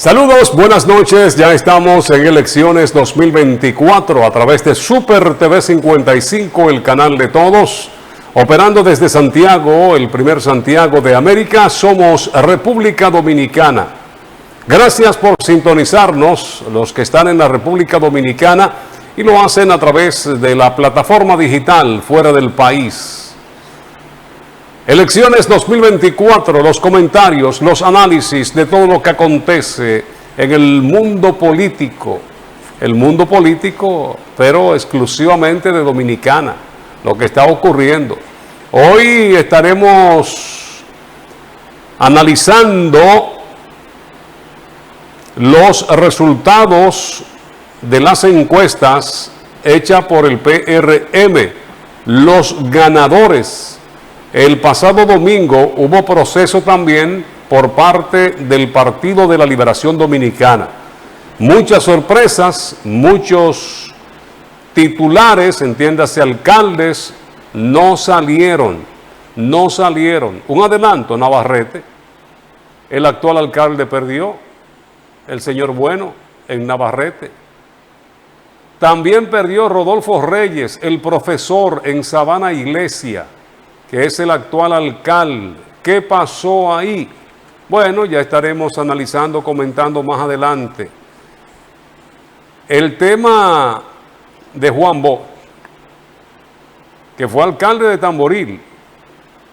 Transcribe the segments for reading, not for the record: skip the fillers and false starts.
Saludos, buenas noches, ya estamos en elecciones 2024 a través de Super TV 55, el canal de todos, operando desde Santiago, el primer Santiago de América. Somos República Dominicana. Gracias por sintonizarnos, los que están en la República Dominicana y lo hacen a través de la plataforma digital fuera del país. Elecciones 2024, los comentarios, los análisis de todo lo que acontece en el mundo político, pero exclusivamente de Dominicana, lo que está ocurriendo. Hoy estaremos analizando los resultados de las encuestas hechas por el PRM, los ganadores. El pasado domingo hubo proceso también por parte del Partido de la Liberación Dominicana. Muchas sorpresas, muchos titulares, entiéndase alcaldes, no salieron. Un adelanto, Navarrete, el actual alcalde perdió, el señor Bueno en Navarrete. También perdió Rodolfo Reyes, el profesor en Sabana Iglesia, que es el actual alcalde. ¿Qué pasó ahí? Bueno, ya estaremos analizando, comentando más adelante. El tema de Juan Bo, que fue alcalde de Tamboril,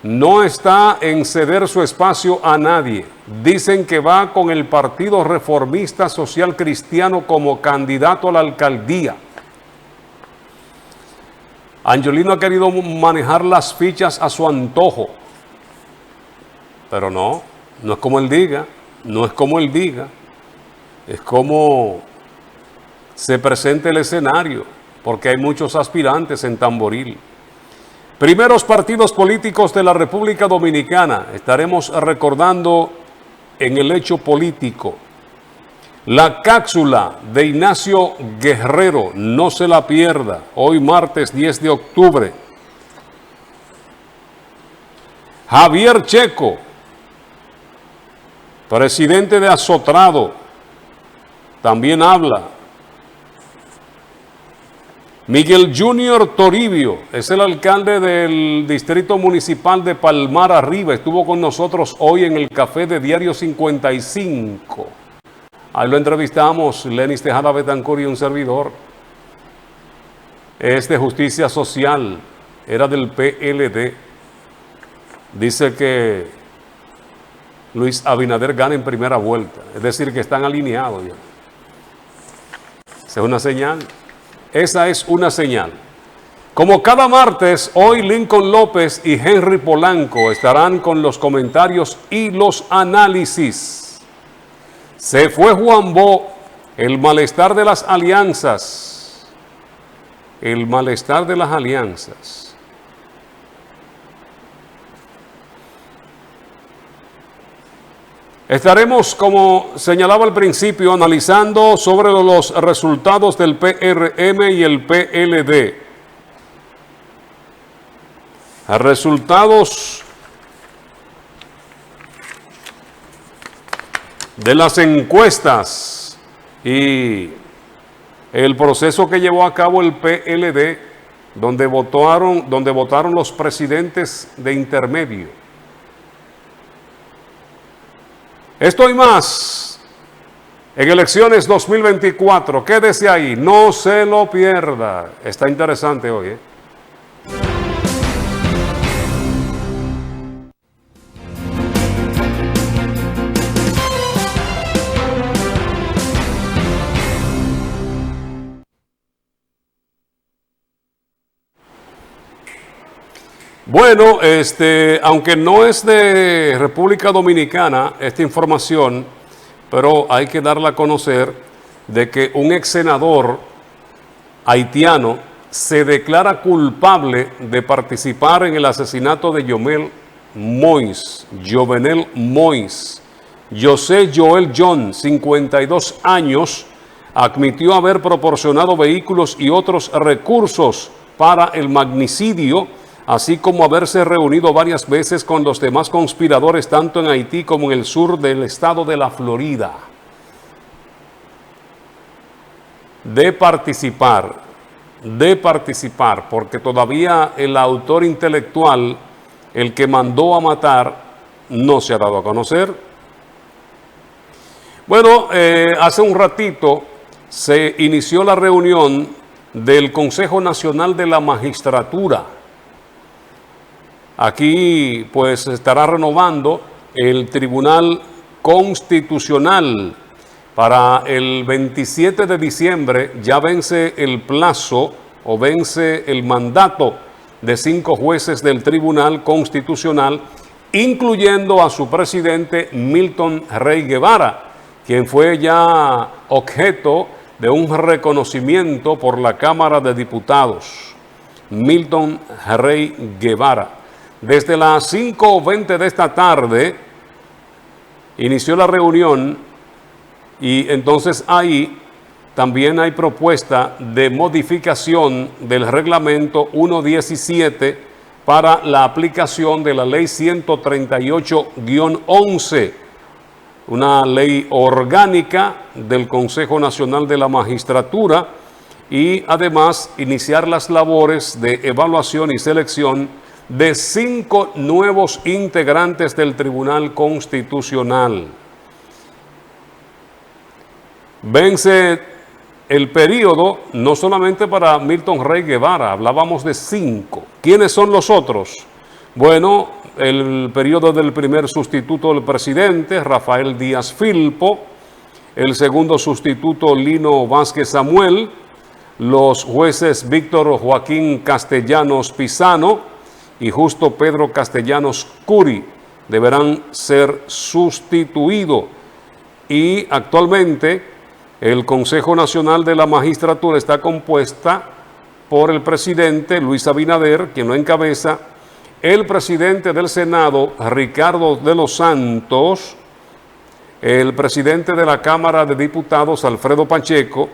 no está en ceder su espacio a nadie. Dicen que va con el Partido Reformista Social Cristiano como candidato a la alcaldía. Angelino ha querido manejar las fichas a su antojo, pero no es como él diga, es como se presenta el escenario, porque hay muchos aspirantes en Tamboril. Primeros partidos políticos de la República Dominicana, estaremos recordando en el hecho político. La cápsula de Ignacio Guerrero, no se la pierda, hoy martes 10 de octubre. Javier Checo, presidente de Azotrado, también habla. Miguel Junior Toribio, es el alcalde del Distrito Municipal de Palmar Arriba, estuvo con nosotros hoy en el café de Diario 55. Ahí lo entrevistamos, Lenis Tejada Betancur y un servidor. Es de Justicia Social, era del PLD. Dice que Luis Abinader gana en primera vuelta, es decir, que están alineados ya. Esa es una señal. Esa es una señal. Como cada martes, hoy Lincoln López y Henry Polanco estarán con los comentarios y los análisis. Se fue Juan Bo, el malestar de las alianzas. El malestar de las alianzas. Estaremos, como señalaba al principio, analizando sobre los resultados del PRM y el PLD. Resultados de las encuestas y el proceso que llevó a cabo el PLD, donde votaron los presidentes de intermedio. Esto y más en elecciones 2024. Quédese ahí, no se lo pierda. Está interesante hoy, ¿eh? Bueno, aunque no es de República Dominicana esta información, pero hay que darla a conocer de que un ex senador haitiano se declara culpable de participar en el asesinato de Jovenel Moïse. José Joel John, 52 años, admitió haber proporcionado vehículos y otros recursos para el magnicidio, así como haberse reunido varias veces con los demás conspiradores tanto en Haití como en el sur del estado de la Florida. de participar, porque todavía el autor intelectual, el que mandó a matar, no se ha dado a conocer. Bueno, hace un ratito se inició la reunión del Consejo Nacional de la Magistratura. Aquí pues se estará renovando el Tribunal Constitucional. Para el 27 de diciembre ya vence el plazo o vence el mandato de 5 jueces del Tribunal Constitucional, incluyendo a su presidente Milton Rey Guevara, quien fue ya objeto de un reconocimiento por la Cámara de Diputados. Milton Rey Guevara. Desde las 5:20 de esta tarde inició la reunión. Y entonces ahí también hay propuesta de modificación del reglamento 117 para la aplicación de la ley 138-11, una ley orgánica del Consejo Nacional de la Magistratura, y además iniciar las labores de evaluación y selección de 5 nuevos integrantes del Tribunal Constitucional. Vence el periodo no solamente para Milton Rey Guevara, hablábamos de 5. ¿Quiénes son los otros? Bueno, el periodo del primer sustituto del presidente, Rafael Díaz Filpo, el segundo sustituto, Lino Vázquez Samuel, los jueces Víctor Joaquín Castellanos Pisano y Justo Pedro Castellanos Curi deberán ser sustituidos. Y actualmente el Consejo Nacional de la Magistratura está compuesta por el presidente Luis Abinader, quien lo encabeza, el presidente del Senado, Ricardo de los Santos, el presidente de la Cámara de Diputados, Alfredo Pacheco,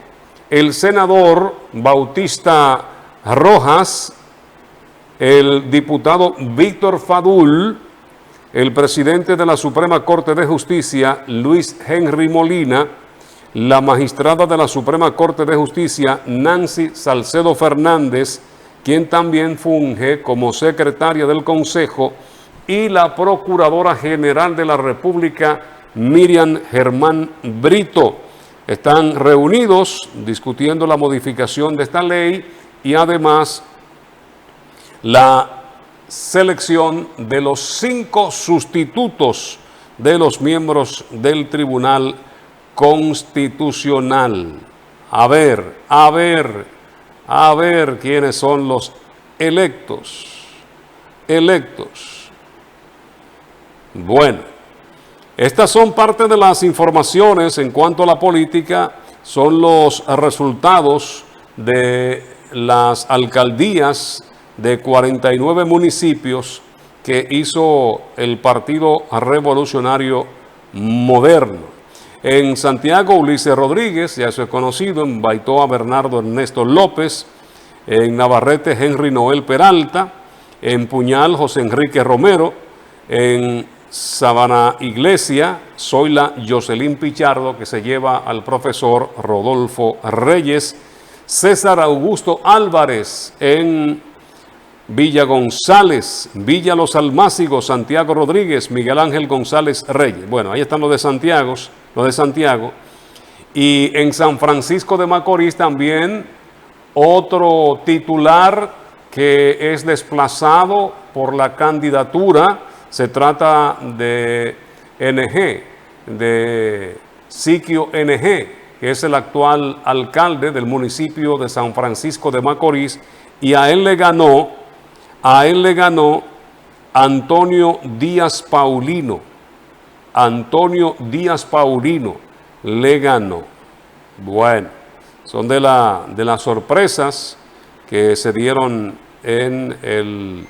el senador Bautista Rojas, el diputado Víctor Fadul, el presidente de la Suprema Corte de Justicia, Luis Henry Molina, la magistrada de la Suprema Corte de Justicia, Nancy Salcedo Fernández, quien también funge como secretaria del Consejo, y la Procuradora General de la República, Miriam Germán Brito. Están reunidos discutiendo la modificación de esta ley y además la selección de los 5 sustitutos de los miembros del Tribunal Constitucional. A ver quiénes son los electos. Bueno, estas son parte de las informaciones en cuanto a la política, son los resultados de las alcaldías de 49 municipios que hizo el Partido Revolucionario Moderno. En Santiago, Ulises Rodríguez, ya eso es conocido; en Baitoa, Bernardo Ernesto López; en Navarrete, Henry Noel Peralta; en Puñal, José Enrique Romero; en Sabana Iglesia, Zoila Jocelyn Pichardo, que se lleva al profesor Rodolfo Reyes; César Augusto Álvarez en Villa González, Villa Los Almácigos, Santiago Rodríguez, Miguel Ángel González Reyes. Bueno, ahí están los de Santiago. Y en San Francisco de Macorís también otro titular que es desplazado por la candidatura. Se trata de NG, de Siquio NG, que es el actual alcalde del municipio de San Francisco de Macorís, y a él le ganó Antonio Díaz Paulino. Antonio Díaz Paulino le ganó. Bueno, son de las sorpresas que se dieron en el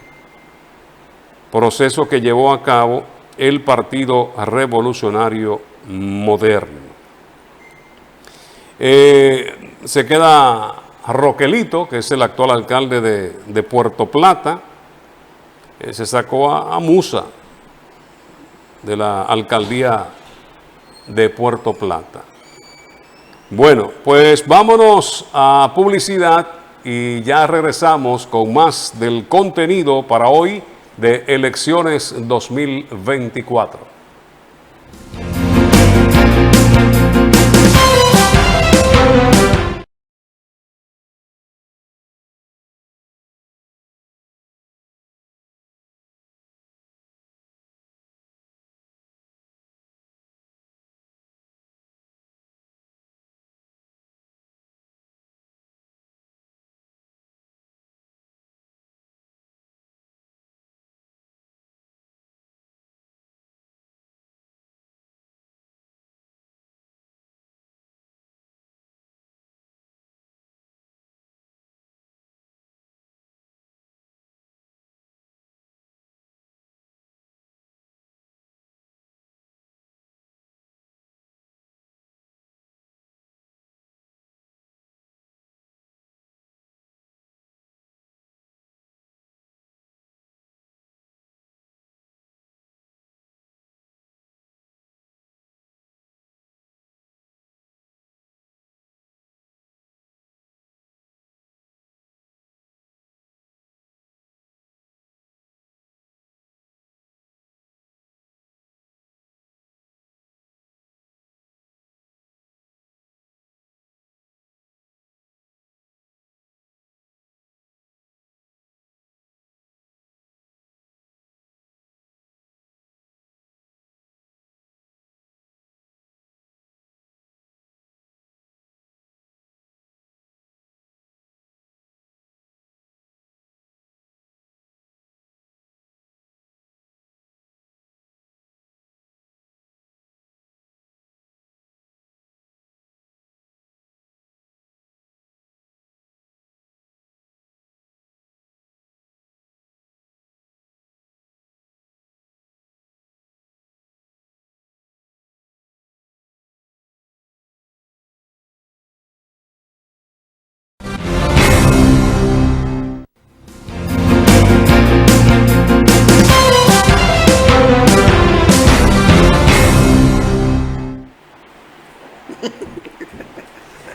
proceso que llevó a cabo el Partido Revolucionario Moderno. Se queda Roquelito, que es el actual alcalde de Puerto Plata. Se sacó a Musa de la alcaldía de Puerto Plata. Bueno, pues vámonos a publicidad y ya regresamos con más del contenido para hoy de Elecciones 2024.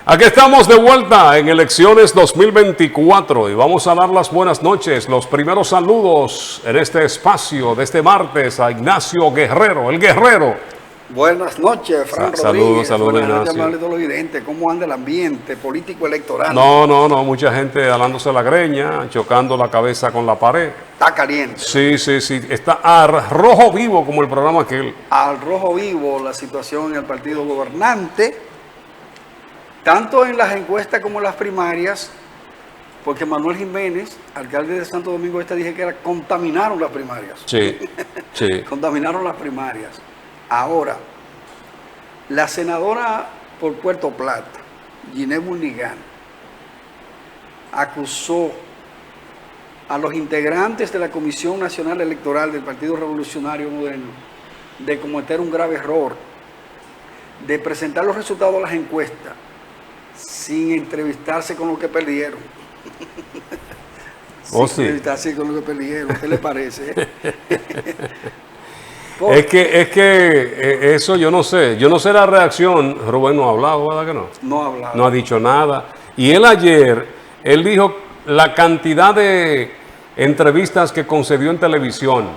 Aquí estamos de vuelta en Elecciones 2024 y vamos a dar las buenas noches, los primeros saludos en este espacio de este martes a Ignacio Guerrero, el Guerrero. Buenas noches, Fran Rodríguez. Saludos, Ignacio. Buenas noches, evidente. ¿Cómo anda el ambiente político electoral? No, mucha gente alándose la greña, chocando la cabeza con la pared. Está caliente. Sí, está a rojo vivo como el programa aquel. Al rojo vivo la situación en el partido gobernante. Tanto en las encuestas como en las primarias, porque Manuel Jiménez, alcalde de Santo Domingo Este, dije que contaminaron las primarias. Sí. Contaminaron las primarias. Ahora, la senadora por Puerto Plata, Ginés Burnigan, acusó a los integrantes de la Comisión Nacional Electoral del Partido Revolucionario Moderno de cometer un grave error, de presentar los resultados de las encuestas sin entrevistarse con los que perdieron. Entrevistarse con los que perdieron. ¿Qué le parece? Es que eso yo no sé la reacción. Rubén no ha hablado, ¿verdad que no? No ha hablado. No ha dicho nada. Y él ayer, él dijo la cantidad de entrevistas que concedió en televisión,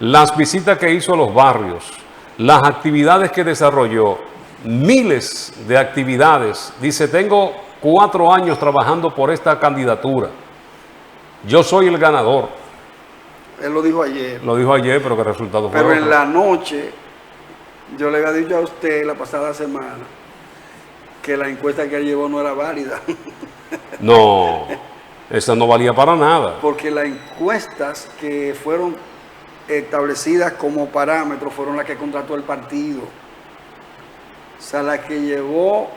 las visitas que hizo a los barrios, las actividades que desarrolló, miles de actividades. Dice, tengo 4 años trabajando por esta candidatura. Yo soy el ganador. Él lo dijo ayer. Lo dijo ayer, pero que el resultado fue Pero otro. en la noche, yo le había dicho a usted la pasada semana que la encuesta que él llevó no era válida. No, esa no valía para nada. Porque las encuestas que fueron establecidas como parámetros fueron las que contrató el partido. O sea, la que llevó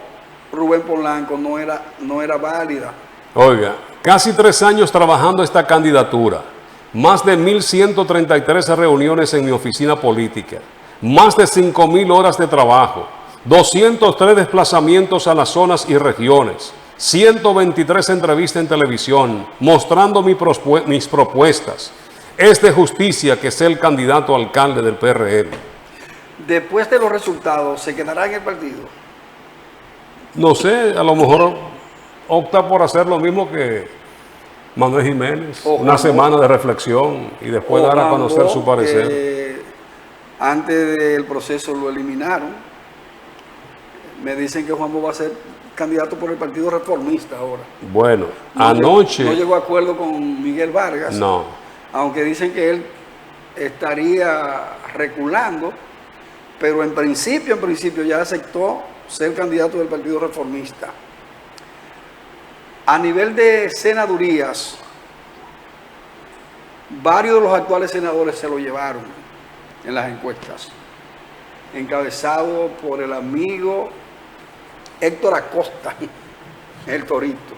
Rubén Polanco no era válida. Oiga, casi 3 años trabajando esta candidatura, más de 1.133 reuniones en mi oficina política, más de 5.000 horas de trabajo, 203 desplazamientos a las zonas y regiones, 123 entrevistas en televisión, mostrando mis propuestas. Es de justicia que sea el candidato a alcalde del PRM. Después de los resultados, ¿se quedará en el partido? No sé, a lo mejor opta por hacer lo mismo que Manuel Jiménez, una semana de reflexión y después dar a conocer su parecer. Antes del proceso lo eliminaron. Me dicen que Juan Bo va a ser candidato por el Partido Reformista ahora. Bueno, anoche... No llegó a acuerdo con Miguel Vargas. No. Aunque dicen que él estaría reculando, pero en principio ya aceptó ser candidato del Partido Reformista. A nivel de senadurías, varios de los actuales senadores se lo llevaron en las encuestas, encabezado por el amigo Héctor Acosta, el Torito.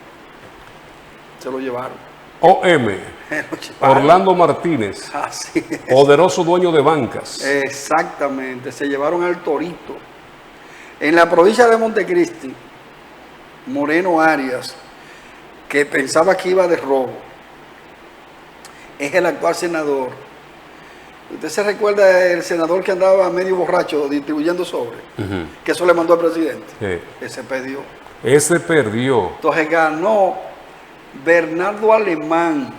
Se lo llevaron. OM, Orlando Martínez, así es. Poderoso dueño de bancas. Exactamente, se llevaron al Torito. En la provincia de Montecristi, Moreno Arias, que pensaba que iba de robo, es el actual senador. ¿Usted se recuerda del senador que andaba medio borracho distribuyendo sobres? Que eso le mandó al presidente. Sí. Ese perdió. Ese perdió. Entonces ganó Bernardo Alemán,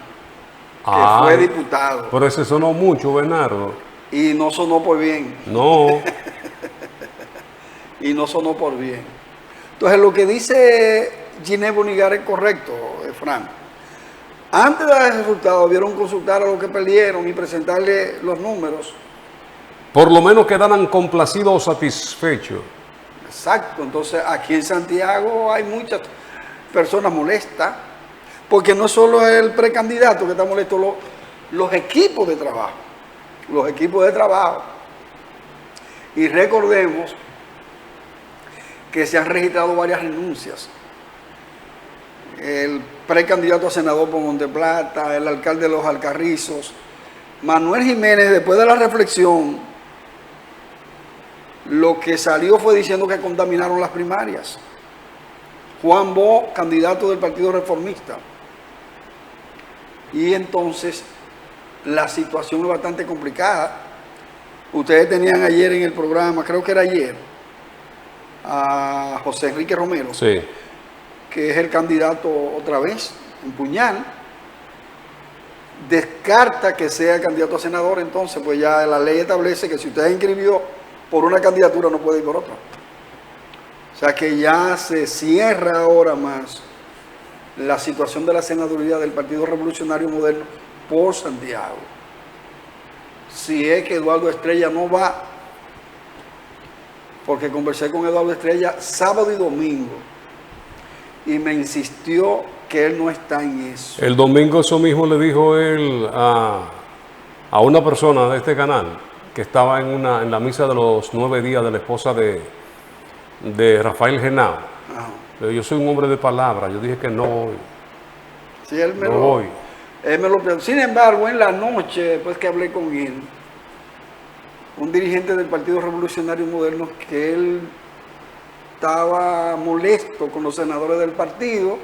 que fue diputado. Pero ese sonó mucho, Bernardo. Y no sonó por bien. No. Y no sonó por bien. Entonces lo que dice Ginés Bonigar es correcto, Fran. Antes de dar el resultado, debieron consultar a los que perdieron y presentarle los números. Por lo menos quedaran complacidos o satisfechos. Exacto. Entonces aquí en Santiago hay muchas personas molestas, porque no solo es el precandidato que está molesto, los equipos de trabajo. Los equipos de trabajo. Y recordemos que se han registrado varias renuncias. El precandidato a senador por Monteplata, el alcalde de Los Alcarrizos, Manuel Jiménez, después de la reflexión, lo que salió fue diciendo que contaminaron las primarias. Juan Bo, candidato del Partido Reformista. Y entonces la situación es bastante complicada. Ustedes tenían ayer en el programa, creo que era ayer, a José Enrique Romero. Sí. Que es el candidato otra vez, en Puñal, descarta que sea candidato a senador. Entonces pues ya la ley establece que si usted inscribió por una candidatura no puede ir por otra. O sea que ya se cierra ahora más la situación de la senaduría del Partido Revolucionario Moderno por Santiago. Si es que Eduardo Estrella no va, porque conversé con Eduardo Estrella sábado y domingo, y me insistió que él no está en eso. El domingo eso mismo le dijo él a una persona de este canal que estaba en la misa de los 9 días de la esposa de Rafael Genao. Yo soy un hombre de palabra, yo dije que no voy. Sí, él me no lo, voy. Él me lo. Sin embargo, en la noche, después que hablé con él, un dirigente del Partido Revolucionario Moderno, que él estaba molesto con los senadores del partido,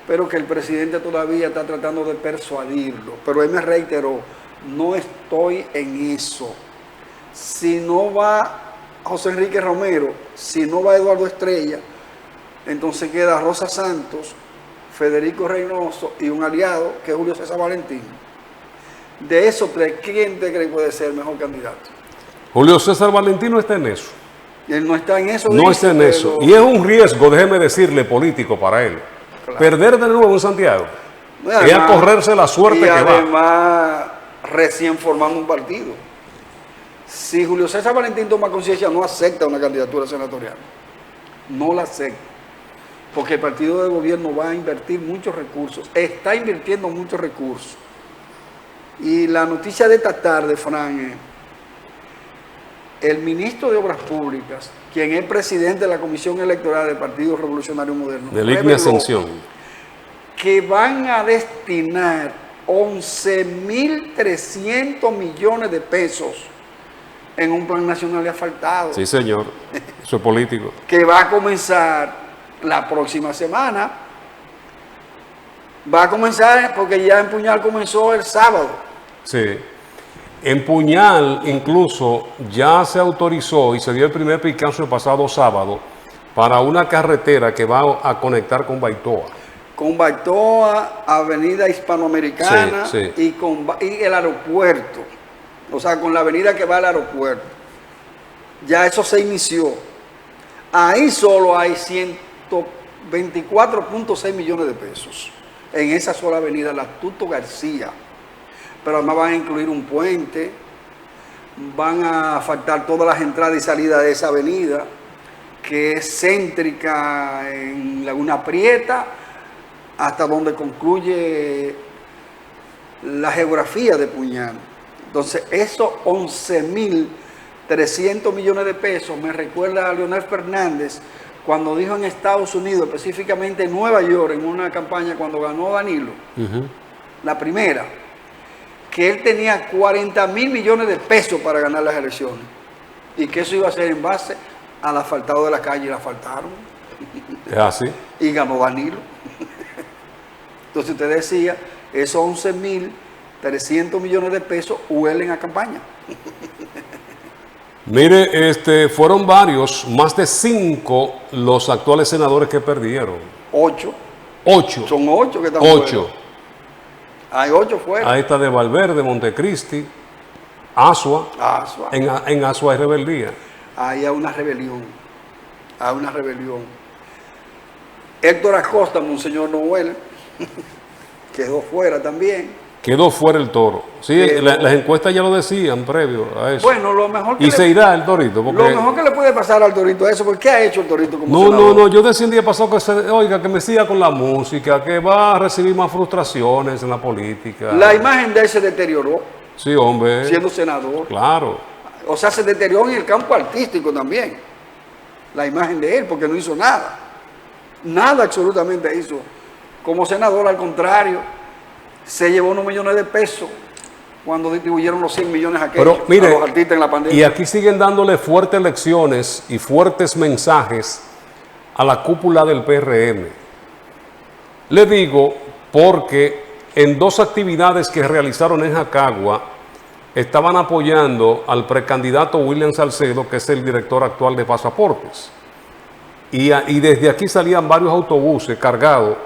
pero que el presidente todavía está tratando de persuadirlo. Pero él me reiteró, no estoy en eso. Si no va José Enrique Romero, si no va Eduardo Estrella, entonces queda Rosa Santos, Federico Reynoso y un aliado que es Julio César Valentín. De esos tres, ¿quién te cree que puede ser el mejor candidato? Julio César Valentín no está en eso. Él no está en eso. No está en eso. Y es un riesgo, déjeme decirle, político para él. Claro. Perder de nuevo en Santiago. Y además, a correrse la suerte que va. Y además, recién formando un partido. Si Julio César Valentín toma conciencia, no acepta una candidatura senatorial. No la acepta. Porque el partido de gobierno va a invertir muchos recursos. Está invirtiendo muchos recursos. Y la noticia de esta tarde, Fran, el ministro de Obras Públicas, quien es presidente de la Comisión Electoral del Partido Revolucionario Moderno, de Lignia Ascensión, que van a destinar 11.300 millones de pesos en un plan nacional de asfaltado. Sí, señor. Eso es político. Que va a comenzar la próxima semana. Va a comenzar porque ya en Puñal comenzó el sábado. Sí. En Puñal incluso ya se autorizó y se dio el primer picazo el pasado sábado para una carretera que va a conectar con Baitoa. Con Baitoa, Avenida Hispanoamericana Sí, y el aeropuerto. O sea, con la avenida que va al aeropuerto. Ya eso se inició. Ahí solo hay 124.6 millones de pesos. En esa sola avenida, la Tuto García. Pero además van a incluir un puente, van a faltar todas las entradas y salidas de esa avenida, que es céntrica en Laguna Prieta, hasta donde concluye la geografía de Puñal. Entonces, esos 11.300 millones de pesos me recuerda a Leonel Fernández cuando dijo en Estados Unidos, específicamente en Nueva York, en una campaña cuando ganó Danilo, la primera, que él tenía 40.000 millones de pesos para ganar las elecciones y que eso iba a ser en base al asfaltado de la calle, y la asfaltaron. Es así. Y ganó Danilo. Entonces usted decía, esos 11.300 millones de pesos huelen a campaña. Mire, fueron varios, más de 5 los actuales senadores que perdieron. 8. 8. Son 8 que están 8. fuera. Hay 8 fuera. Ahí está de Valverde, Montecristi, Asua. Asua. En Asua hay rebeldía. Ahí hay una rebelión. Hay una rebelión. Héctor Acosta, Monseñor Noel, quedó fuera también. Quedó fuera el toro. Sí, las encuestas ya lo decían previo a eso. Bueno, lo mejor que y se irá el torito. Porque... Lo mejor que le puede pasar al torito es eso, porque ¿qué ha hecho el torito como senador? No, yo decía el día pasado que me siga con la música, que va a recibir más frustraciones en la política. La imagen de él se deterioró. Sí, hombre. Siendo senador. Claro. O sea, se deterioró en el campo artístico también. La imagen de él, porque no hizo nada. Nada absolutamente hizo. Como senador, al contrario, se llevó unos millones de pesos cuando distribuyeron los 100 millones aquellos a los artistas en la pandemia. Y aquí siguen dándole fuertes lecciones y fuertes mensajes a la cúpula del PRM. Le digo porque en 2 actividades que realizaron en Jacagua estaban apoyando al precandidato William Salcedo, que es el director actual de Pasaportes. Y desde aquí salían varios autobuses cargados,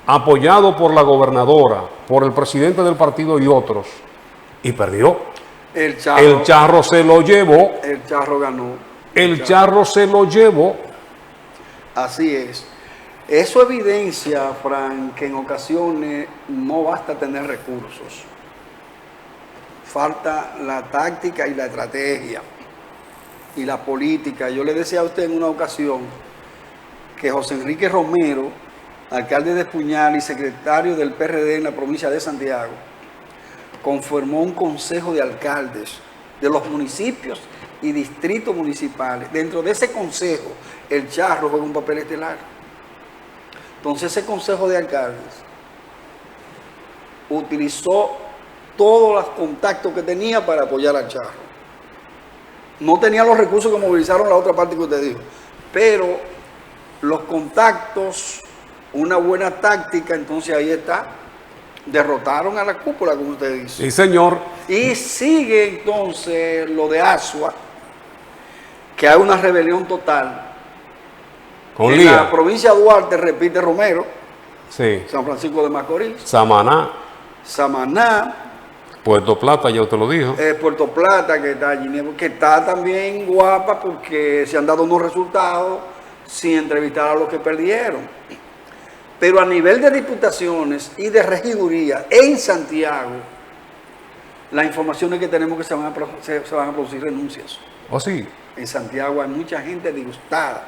apoyado por la gobernadora, por el presidente del partido y otros, y perdió. El Charro se lo llevó. El Charro ganó. El Charro se lo llevó. Así es. Eso evidencia, Frank, que en ocasiones no basta tener recursos. Falta la táctica y la estrategia y la política. Yo le decía a usted en una ocasión que José Enrique Romero, alcalde de Puñal y secretario del PRD en la provincia de Santiago, conformó un consejo de alcaldes de los municipios y distritos municipales. Dentro de ese consejo, el Charro juega un papel estelar. Entonces ese consejo de alcaldes utilizó todos los contactos que tenía para apoyar al Charro. No tenía los recursos que movilizaron la otra parte que usted dijo, pero los contactos, una buena táctica, entonces ahí está, derrotaron a la cúpula, como usted dice. Sí, señor. Y sigue entonces lo de Asua, que hay una rebelión total. Con en Lía. la provincia de Duarte repite Romero, Sí. San Francisco de Macorís, Samaná, Samaná, Puerto Plata, ya usted lo dijo. Puerto Plata, que está allí, que está también guapa porque se han dado unos resultados sin entrevistar a los que perdieron. Pero a nivel de diputaciones y de regiduría en Santiago, la información es que tenemos que se van a producir renuncias. ¿Oh, sí? En Santiago hay mucha gente disgustada.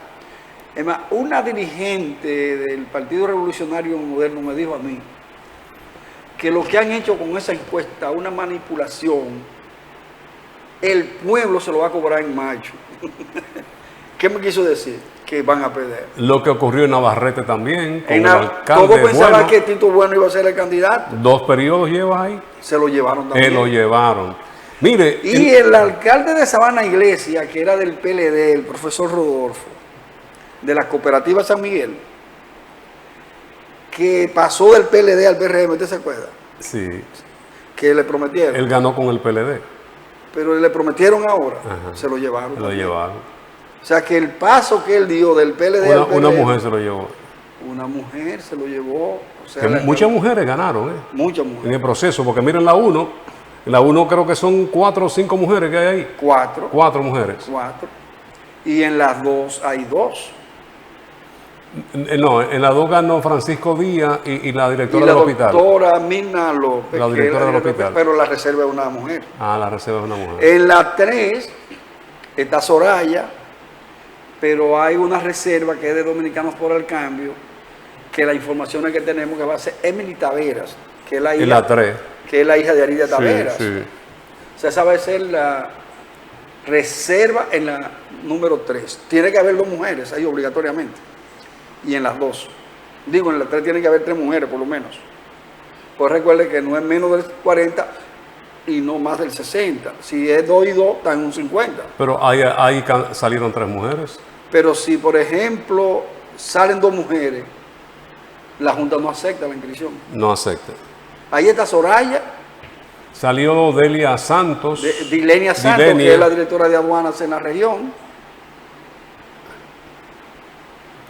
Es más, una dirigente del Partido Revolucionario Moderno me dijo a mí que lo que han hecho con esa encuesta, una manipulación, el pueblo se lo va a cobrar en mayo. ¿Qué me quiso decir? Que van a perder. Lo que ocurrió en Navarrete también, con el alcalde Todos pensaban Bueno. que Tito Bueno iba a ser el candidato. 2 periodos lleva ahí. Se lo llevaron también. Lo llevaron. Mire. Y el alcalde de Sabana Iglesia, que era del PLD, el profesor Rodolfo, de la cooperativa San Miguel, que pasó del PLD al PRM, ¿usted se acuerda? Sí. Que le prometieron. Él ganó con el PLD. Pero le prometieron ahora. Ajá. Se lo llevaron. Lo llevaron. O sea que el paso que él dio del PLD al PRM, Una mujer se lo llevó. una mujer se lo llevó. O sea, Que muchas mujeres ganaron, muchas en mujeres. el proceso, porque miren la 1, en la 1 creo que son 4 o 5 mujeres que hay ahí. 4. 4 mujeres. 4. Y en las 2 hay 2. No, en la 2 ganó Francisco Díaz y la directora Y la del hospital. doctora Mirna López, La que es directora del hospital. pero la reserva es una mujer. Ah, la reserva es una mujer. En la 3 está Soraya, pero hay una reserva que es de Dominicanos por el Cambio, que la información que tenemos que va a ser Emily Taveras, que es la hija, En la 3. que es la hija de Aridia Taveras. Sí, sí. O sea, esa va a ser la reserva en la número 3. Tiene que haber 2 mujeres ahí obligatoriamente. Y en las 2. Digo, en la 3 tiene que haber 3 mujeres por lo menos. Pues recuerde que no es menos del 40 y no más del 60. Si es 2 y 2, está en un 50. Pero ahí salieron 3 mujeres. Pero si, por ejemplo, salen 2 mujeres, la Junta no acepta la inscripción. No acepta. Ahí está Soraya, Salió Delia Santos. Dilenia Santos, Dilenia. que es la directora de aduanas en la región.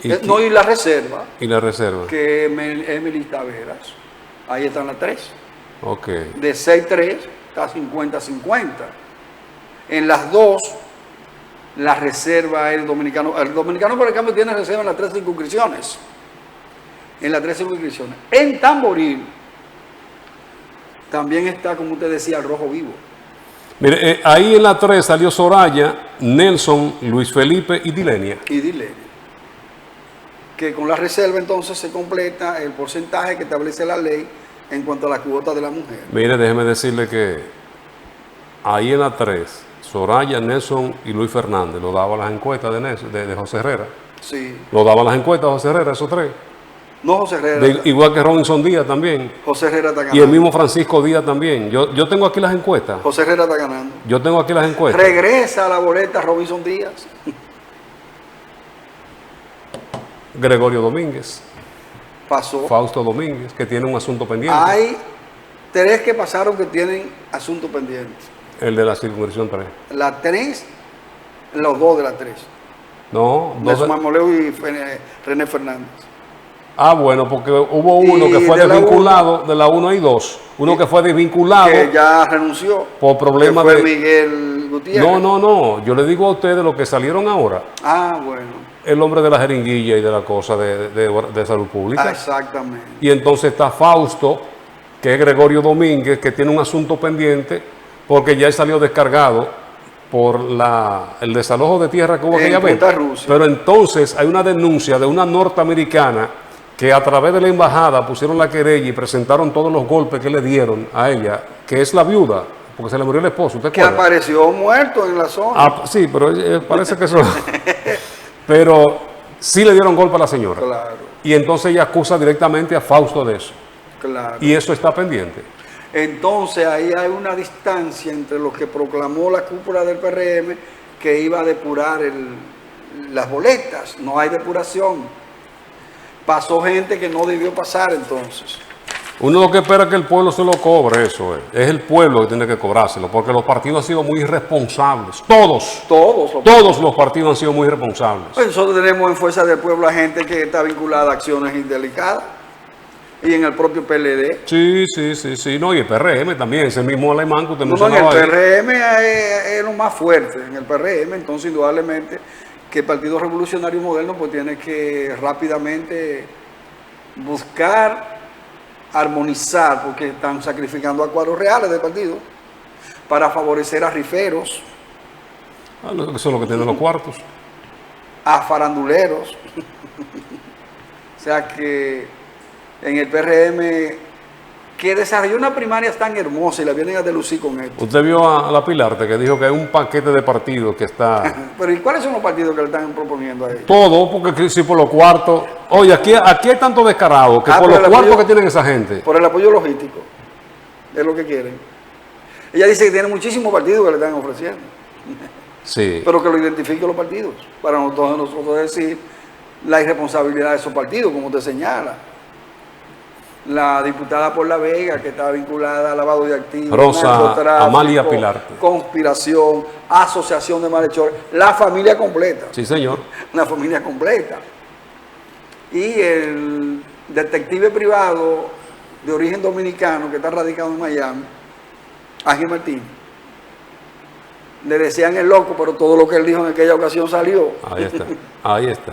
Y La reserva, y la reserva. que es Emily Taveras. Ahí están las 3. Ok. De 6-3 está 50-50. En las 2, la reserva es el dominicano. El dominicano, por el cambio, tiene reserva en las 3 circunscripciones. En las 3 circunscripciones. En Tamboril también está, como usted decía, el rojo vivo. Mire, ahí en la 3 salió Soraya, Nelson, Luis Felipe y Dilenia. Y Dilenia. Que con la reserva entonces se completa el porcentaje que establece la ley en cuanto a la cuota de la mujer. Mire, déjeme decirle que ahí en la 3, Soraya, Nelson y Luis Fernández, lo daban las encuestas de José Herrera. Sí. Lo daban las encuestas de José Herrera, esos 3. No, José Herrera. Igual que Robinson Díaz también. José Herrera está ganando. Y el mismo Francisco Díaz también. Yo tengo aquí las encuestas. José Herrera está ganando. Yo tengo aquí las encuestas. Regresa a la boleta Robinson Díaz. Gregorio Domínguez, Pasó. Fausto Domínguez, que tiene un asunto pendiente. Hay 3 que pasaron que tienen asuntos pendientes. El de la circunscripción 3. La 3, los 2 de la 3. No, Nelson Marmoleo y René Fernández. Ah, bueno, porque hubo uno Y que fue de la desvinculado, de la 1 hay 2. Uno que fue desvinculado Que ya renunció. por problemas que fue de... Miguel Gutiérrez. No. Yo le digo a ustedes lo que salieron ahora. Ah, bueno. El hombre de la jeringuilla y de la cosa de salud pública. Exactamente. Y entonces está Fausto, que es Gregorio Domínguez, que tiene un asunto pendiente porque ya salió descargado por el desalojo de tierra que hubo En aquella vez. Punta Rusia. Pero entonces hay una denuncia de una norteamericana que a través de la embajada pusieron la querella y presentaron todos los golpes que le dieron a ella, que es la viuda, porque se le murió el esposo. ¿Usted Que acuerda? apareció muerto en la zona. Ah, sí, pero parece que eso... Pero sí le dieron golpe a la señora. Claro, Y entonces ella acusa directamente a Fausto de eso. claro. Y eso está pendiente. Entonces ahí hay una distancia entre lo que proclamó la cúpula del PRM, que iba a depurar las boletas. No hay depuración. Pasó gente que no debió pasar entonces. Uno lo que espera es que el pueblo se lo cobre, eso es. Es el pueblo que tiene que cobrárselo, porque los partidos han sido muy irresponsables. Todos los partidos han sido muy irresponsables. Pues nosotros tenemos en Fuerza del Pueblo a gente que está vinculada a acciones indelicadas. Y en el propio PLD. Sí. No, y el PRM también, ese mismo alemán que usted No, en el mencionaba ahí. PRM es lo más fuerte. En el PRM, entonces, indudablemente, que el Partido Revolucionario Moderno pues tiene que rápidamente buscar armonizar, porque están sacrificando a cuadros reales del partido para favorecer a riferos, Eso es lo que tienen los cuartos. a faranduleros. O sea que en el PRM, que desarrolló una primaria tan hermosa y la vienen a delucir con esto. Usted vio a la Pilarte que dijo que hay un paquete de partidos que está... Pero ¿y cuáles son los partidos que le están proponiendo a ellos? Todo, porque si por los cuartos... Oye, aquí hay tanto descarado que por los cuartos que tienen esa gente. Por el apoyo logístico. Es lo que quieren. Ella dice que tiene muchísimos partidos que le están ofreciendo. Sí. Pero que lo identifiquen los partidos. Para nosotros decir la irresponsabilidad de esos partidos, como usted señala. la diputada por La Vega, que estaba vinculada a lavado de activos, Rosa narcotráfico, Amalia Pilarte. conspiración, asociación de malhechores, la familia completa. Sí, señor. Una familia completa. Y el detective privado de origen dominicano que está radicado en Miami, Ángel Martín, le decían el loco, pero todo lo que él dijo en aquella ocasión salió. Ahí está, ahí está.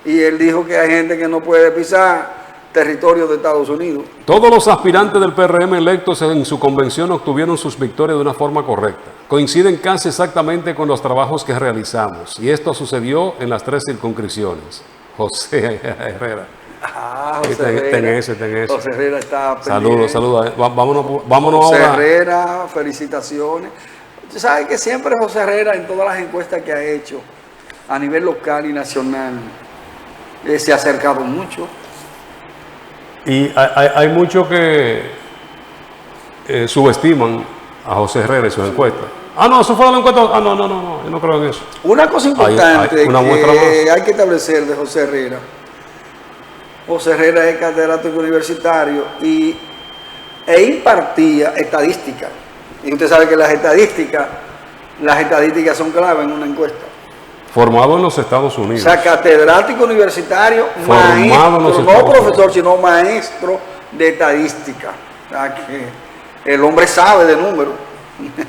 Y él dijo que hay gente que no puede pisar territorio de Estados Unidos. Todos los aspirantes del PRM electos en su convención obtuvieron sus victorias de una forma correcta. Coinciden casi exactamente con los trabajos que realizamos. Y esto sucedió en las 3 circunscripciones. José Herrera. Ah, José Ten Herrera. ese. José Herrera está Saludos, pendiente. saludos. Vámonos José ahora. Herrera, felicitaciones. Usted sabe que siempre José Herrera, en todas las encuestas que ha hecho a nivel local y nacional, se ha acercado mucho. Y hay muchos que subestiman a José Herrera y sus encuestas. Ah, no, eso fue de la encuesta. Ah, no, yo no creo en eso. Una cosa importante Hay una muestra más. que hay que establecer de José Herrera. José Herrera es catedrático universitario e impartía estadística. Y usted sabe que las estadísticas son clave en una encuesta. Formado en los Estados O Unidos. sea, catedrático universitario, Formado en los maestro, no Estados profesor, Unidos. sino maestro de estadística. O sea, que el hombre sabe de números.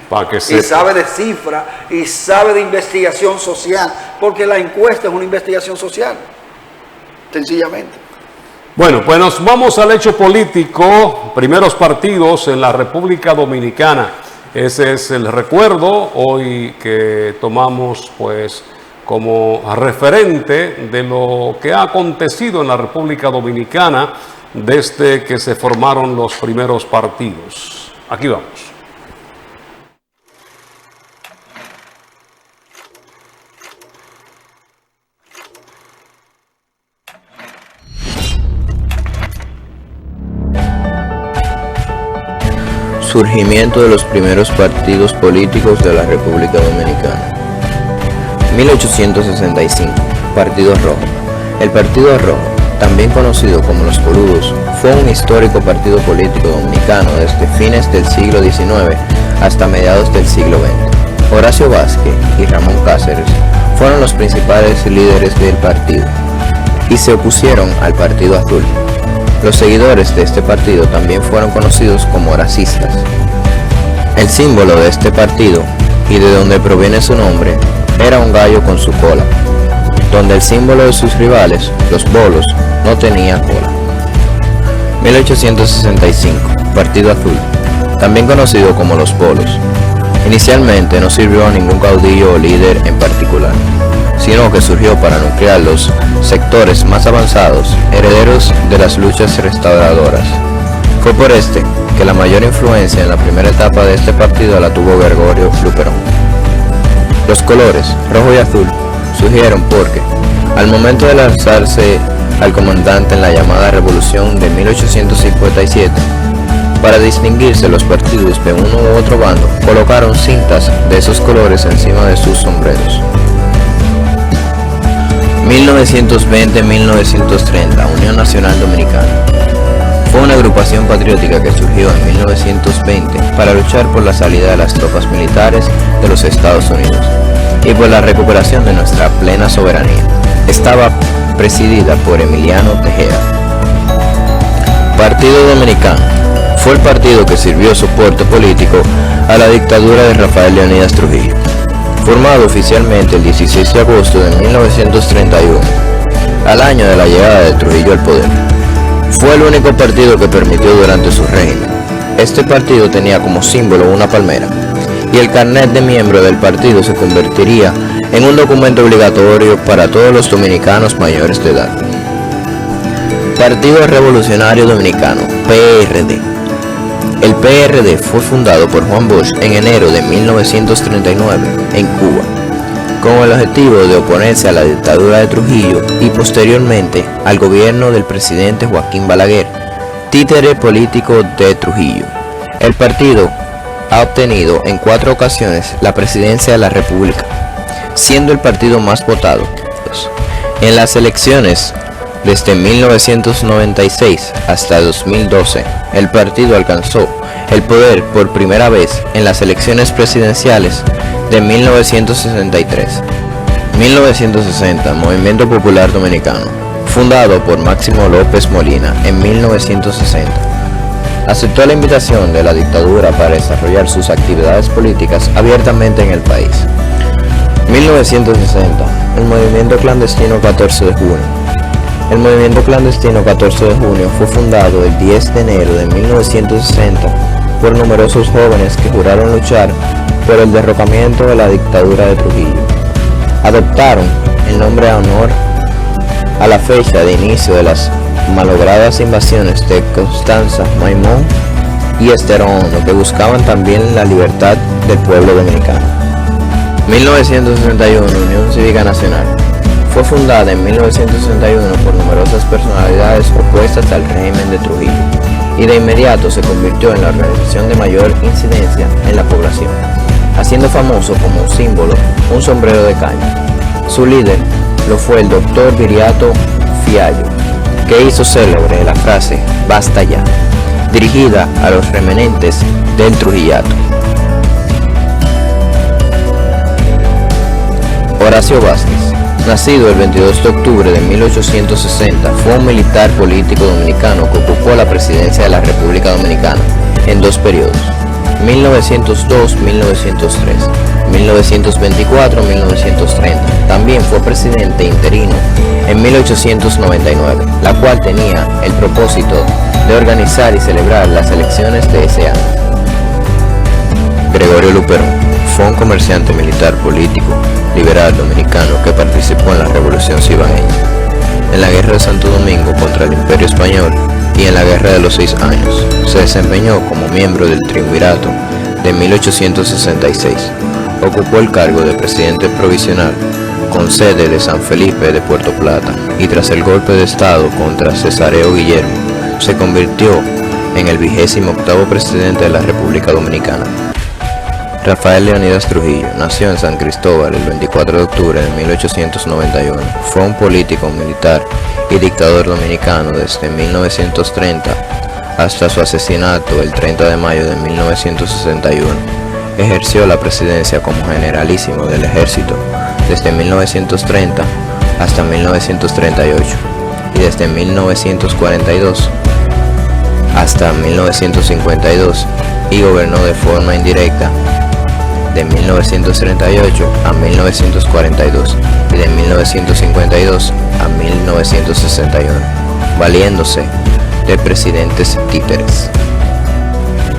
Para que Y sepa. sabe de cifras, y sabe de investigación social, porque la encuesta es una investigación social, sencillamente. Bueno, pues nos vamos al hecho político. Primeros partidos en la República Dominicana. Ese es el recuerdo hoy que tomamos pues como referente de lo que ha acontecido en la República Dominicana desde que se formaron los primeros partidos. Aquí vamos. Surgimiento de los primeros partidos políticos de la República Dominicana. 1865. Partido Rojo. El Partido Rojo, también conocido como Los Coludos, fue un histórico partido político dominicano desde fines del siglo XIX hasta mediados del siglo XX. Horacio Vázquez y Ramón Cáceres fueron los principales líderes del partido y se opusieron al Partido Azul. Los seguidores de este partido también fueron conocidos como racistas. El símbolo de este partido, y de donde proviene su nombre, era un gallo con su cola, donde el símbolo de sus rivales, los bolos, no tenía cola. 1865, Partido Azul, también conocido como los bolos. Inicialmente no sirvió a ningún caudillo o líder en particular, sino que surgió para nuclear los sectores más avanzados, herederos de las luchas restauradoras. Fue por este que la mayor influencia en la primera etapa de este partido la tuvo Gregorio Luperón. Los colores, rojo y azul, surgieron porque, al momento de lanzarse al comandante en la llamada Revolución de 1857, para distinguirse los partidos de uno u otro bando, colocaron cintas de esos colores encima de sus sombreros. 1920-1930, Unión Nacional Dominicana. Fue una agrupación patriótica que surgió en 1920 para luchar por la salida de las tropas militares de los Estados Unidos y por la recuperación de nuestra plena soberanía. Estaba presidida por Emiliano Tejeda. Partido Dominicano. Fue el partido que sirvió soporte político a la dictadura de Rafael Leónidas Trujillo. Formado oficialmente el 16 de agosto de 1931, al año de la llegada de Trujillo al poder. Fue el único partido que permitió durante su régimen. Este partido tenía como símbolo una palmera, y el carnet de miembro del partido se convertiría en un documento obligatorio para todos los dominicanos mayores de edad. Partido Revolucionario Dominicano, PRD. El PRD fue fundado por Juan Bosch en enero de 1939 en Cuba, con el objetivo de oponerse a la dictadura de Trujillo y posteriormente al gobierno del presidente Joaquín Balaguer, títere político de Trujillo. El partido ha obtenido en 4 ocasiones la presidencia de la República, siendo el partido más votado. En las elecciones Desde 1996 hasta 2012, el partido alcanzó el poder por primera vez en las elecciones presidenciales de 1963. 1960, Movimiento Popular Dominicano, fundado por Máximo López Molina en 1960. Aceptó la invitación de la dictadura para desarrollar sus actividades políticas abiertamente en el país. 1960, el Movimiento Clandestino 14 de Junio. El Movimiento Clandestino 14 de Junio fue fundado el 10 de enero de 1960 por numerosos jóvenes que juraron luchar por el derrocamiento de la dictadura de Trujillo. Adoptaron el nombre a honor a la fecha de inicio de las malogradas invasiones de Constanza, Maimón y Esterón, que buscaban también la libertad del pueblo dominicano. 1961, Unión Cívica Nacional. Fue fundada en 1961 por numerosas personalidades opuestas al régimen de Trujillo y de inmediato se convirtió en la organización de mayor incidencia en la población, haciendo famoso como símbolo un sombrero de caña. Su líder lo fue el doctor Viriato Fiallo, que hizo célebre la frase "Basta ya", dirigida a los remanentes del Trujillato. Horacio Vázquez, nacido el 22 de octubre de 1860, fue un militar político dominicano que ocupó la presidencia de la República Dominicana en dos periodos, 1902-1903, 1924-1930. También fue presidente interino en 1899, la cual tenía el propósito de organizar y celebrar las elecciones de ese año. Gregorio Luperón fue un comerciante militar político liberal dominicano que participó en la Revolución Cibaeña, en la Guerra de Santo Domingo contra el Imperio Español y en la Guerra de los 6 Años. Se desempeñó como miembro del Triunvirato de 1866. Ocupó el cargo de presidente provisional con sede de San Felipe de Puerto Plata y tras el golpe de Estado contra Cesáreo Guillermo, se convirtió en el 28º presidente de la República Dominicana. Rafael Leónidas Trujillo nació en San Cristóbal el 24 de octubre de 1891. Fue un político, militar y dictador dominicano desde 1930 hasta su asesinato el 30 de mayo de 1961. Ejerció la presidencia como generalísimo del ejército desde 1930 hasta 1938 y desde 1942 hasta 1952 y gobernó de forma indirecta de 1938 a 1942 y de 1952 a 1961, valiéndose de presidentes títeres.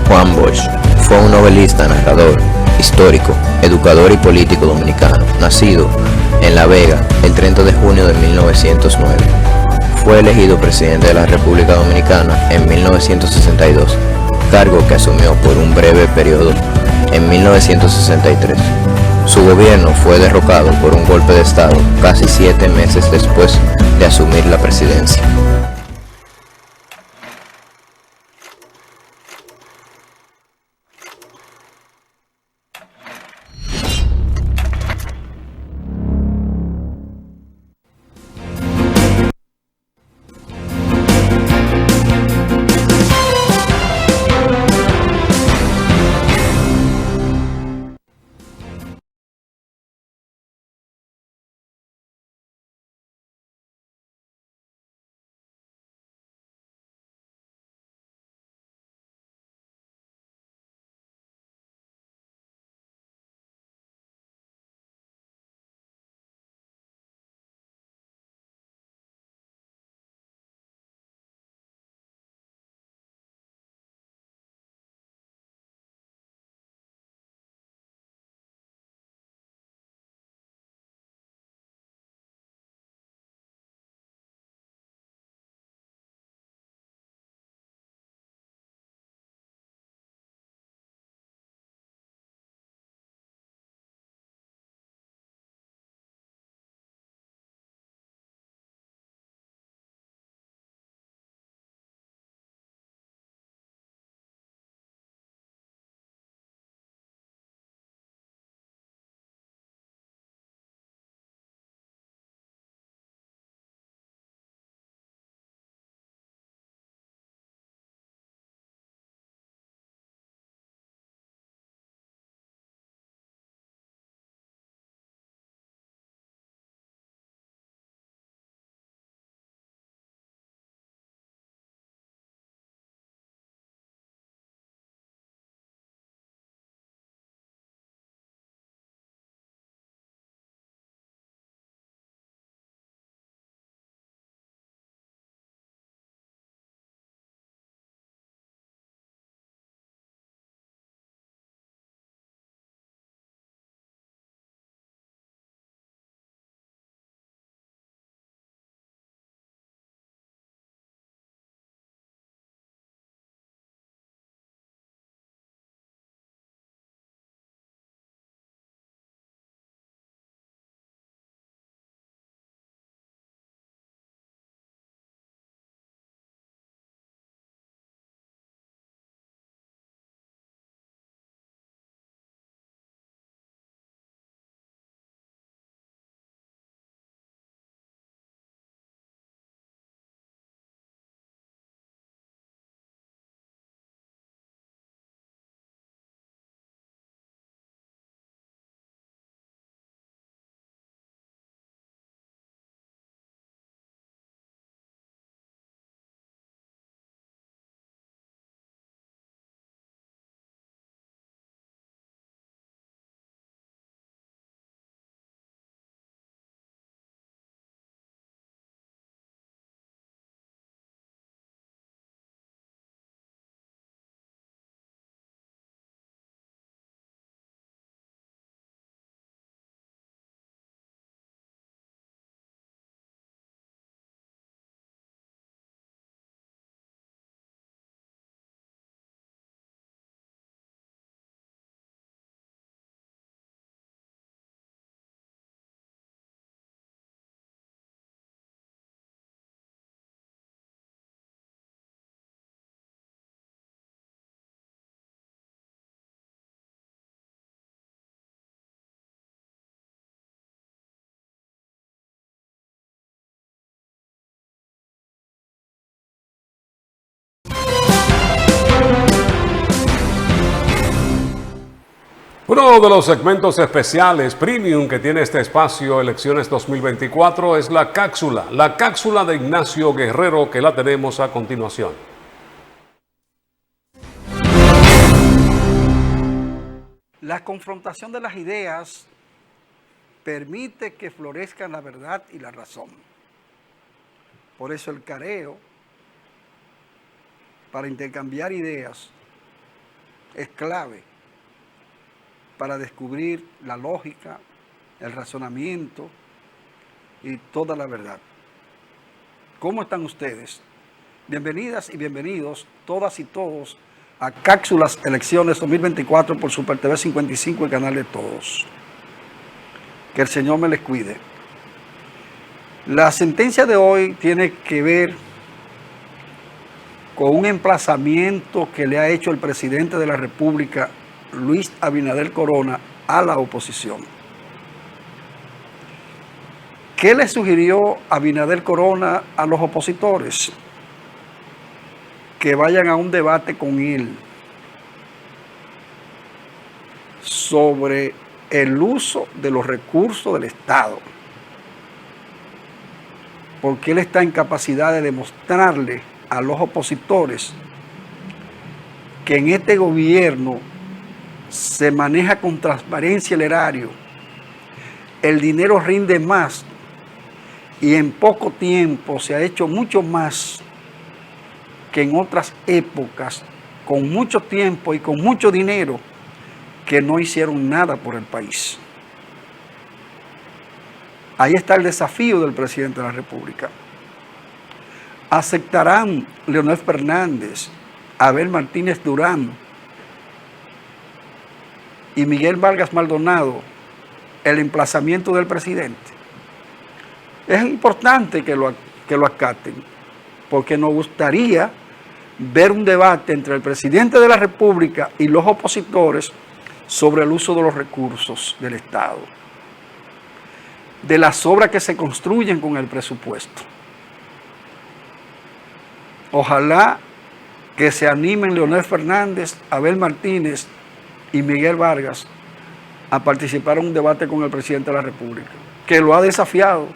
Juan Bosch fue un novelista, narrador, histórico, educador y político dominicano, nacido en La Vega el 30 de junio de 1909. Fue elegido presidente de la República Dominicana en 1962, cargo que asumió por un breve periodo en 1963. Su gobierno fue derrocado por un golpe de Estado casi 7 meses después de asumir la presidencia. Uno de los segmentos especiales premium que tiene este espacio Elecciones 2024 es la cápsula de Ignacio Guerrero, que la tenemos a continuación. La confrontación de las ideas permite que florezcan la verdad y la razón. Por eso el careo para intercambiar ideas es clave para descubrir la lógica, el razonamiento y toda la verdad. ¿Cómo están ustedes? Bienvenidas y bienvenidos todas y todos a Cápsulas Elecciones 2024 por Super TV 55, el canal de todos. Que el Señor me les cuide. La sentencia de hoy tiene que ver con un emplazamiento que le ha hecho el presidente de la República, Luis Abinader Corona, a la oposición. ¿Qué le sugirió Abinader Corona a los opositores? Que vayan a un debate con él sobre el uso de los recursos del Estado, porque él está en capacidad de demostrarle a los opositores que en este gobierno se maneja con transparencia el erario, el dinero rinde más y en poco tiempo se ha hecho mucho más que en otras épocas, con mucho tiempo y con mucho dinero, que no hicieron nada por el país. Ahí está el desafío del presidente de la República. ¿Aceptarán Leonel Fernández, Abel Martínez Durán y Miguel Vargas Maldonado el emplazamiento del presidente? Es importante que lo acaten, porque nos gustaría ver un debate entre el presidente de la República y los opositores sobre el uso de los recursos del Estado, de las obras que se construyen con el presupuesto. Ojalá que se animen Leonel Fernández, Abel Martínez y Miguel Vargas a participar en un debate con el presidente de la República, que lo ha desafiado,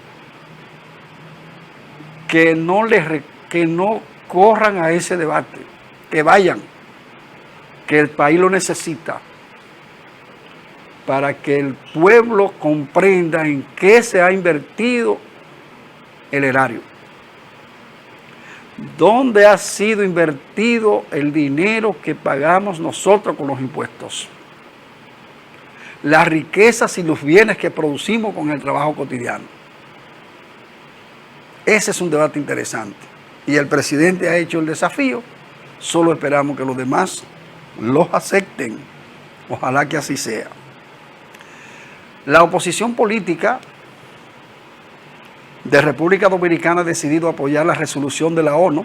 que no corran a ese debate, que vayan, que el país lo necesita, para que el pueblo comprenda en qué se ha invertido el erario, dónde ha sido invertido el dinero que pagamos nosotros con los impuestos, las riquezas y los bienes que producimos con el trabajo cotidiano. Ese es un debate interesante y el presidente ha hecho el desafío. Solo esperamos que los demás los acepten. Ojalá que así sea. La oposición política de República Dominicana ha decidido apoyar la resolución de la ONU,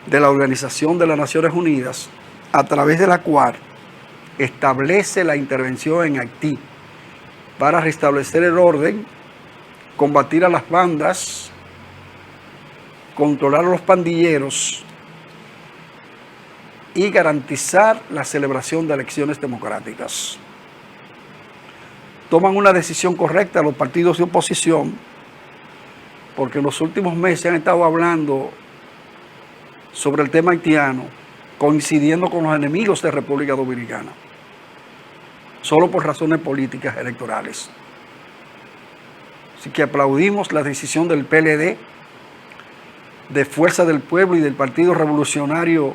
de la Organización de las Naciones Unidas, a través de la cual establece la intervención en Haití para restablecer el orden, combatir a las bandas, controlar a los pandilleros y garantizar la celebración de elecciones democráticas. Toman una decisión correcta los partidos de oposición, porque en los últimos meses han estado hablando sobre el tema haitiano, coincidiendo con los enemigos de República Dominicana, solo por razones políticas electorales. Así que aplaudimos la decisión del PLD, de Fuerza del Pueblo y del Partido Revolucionario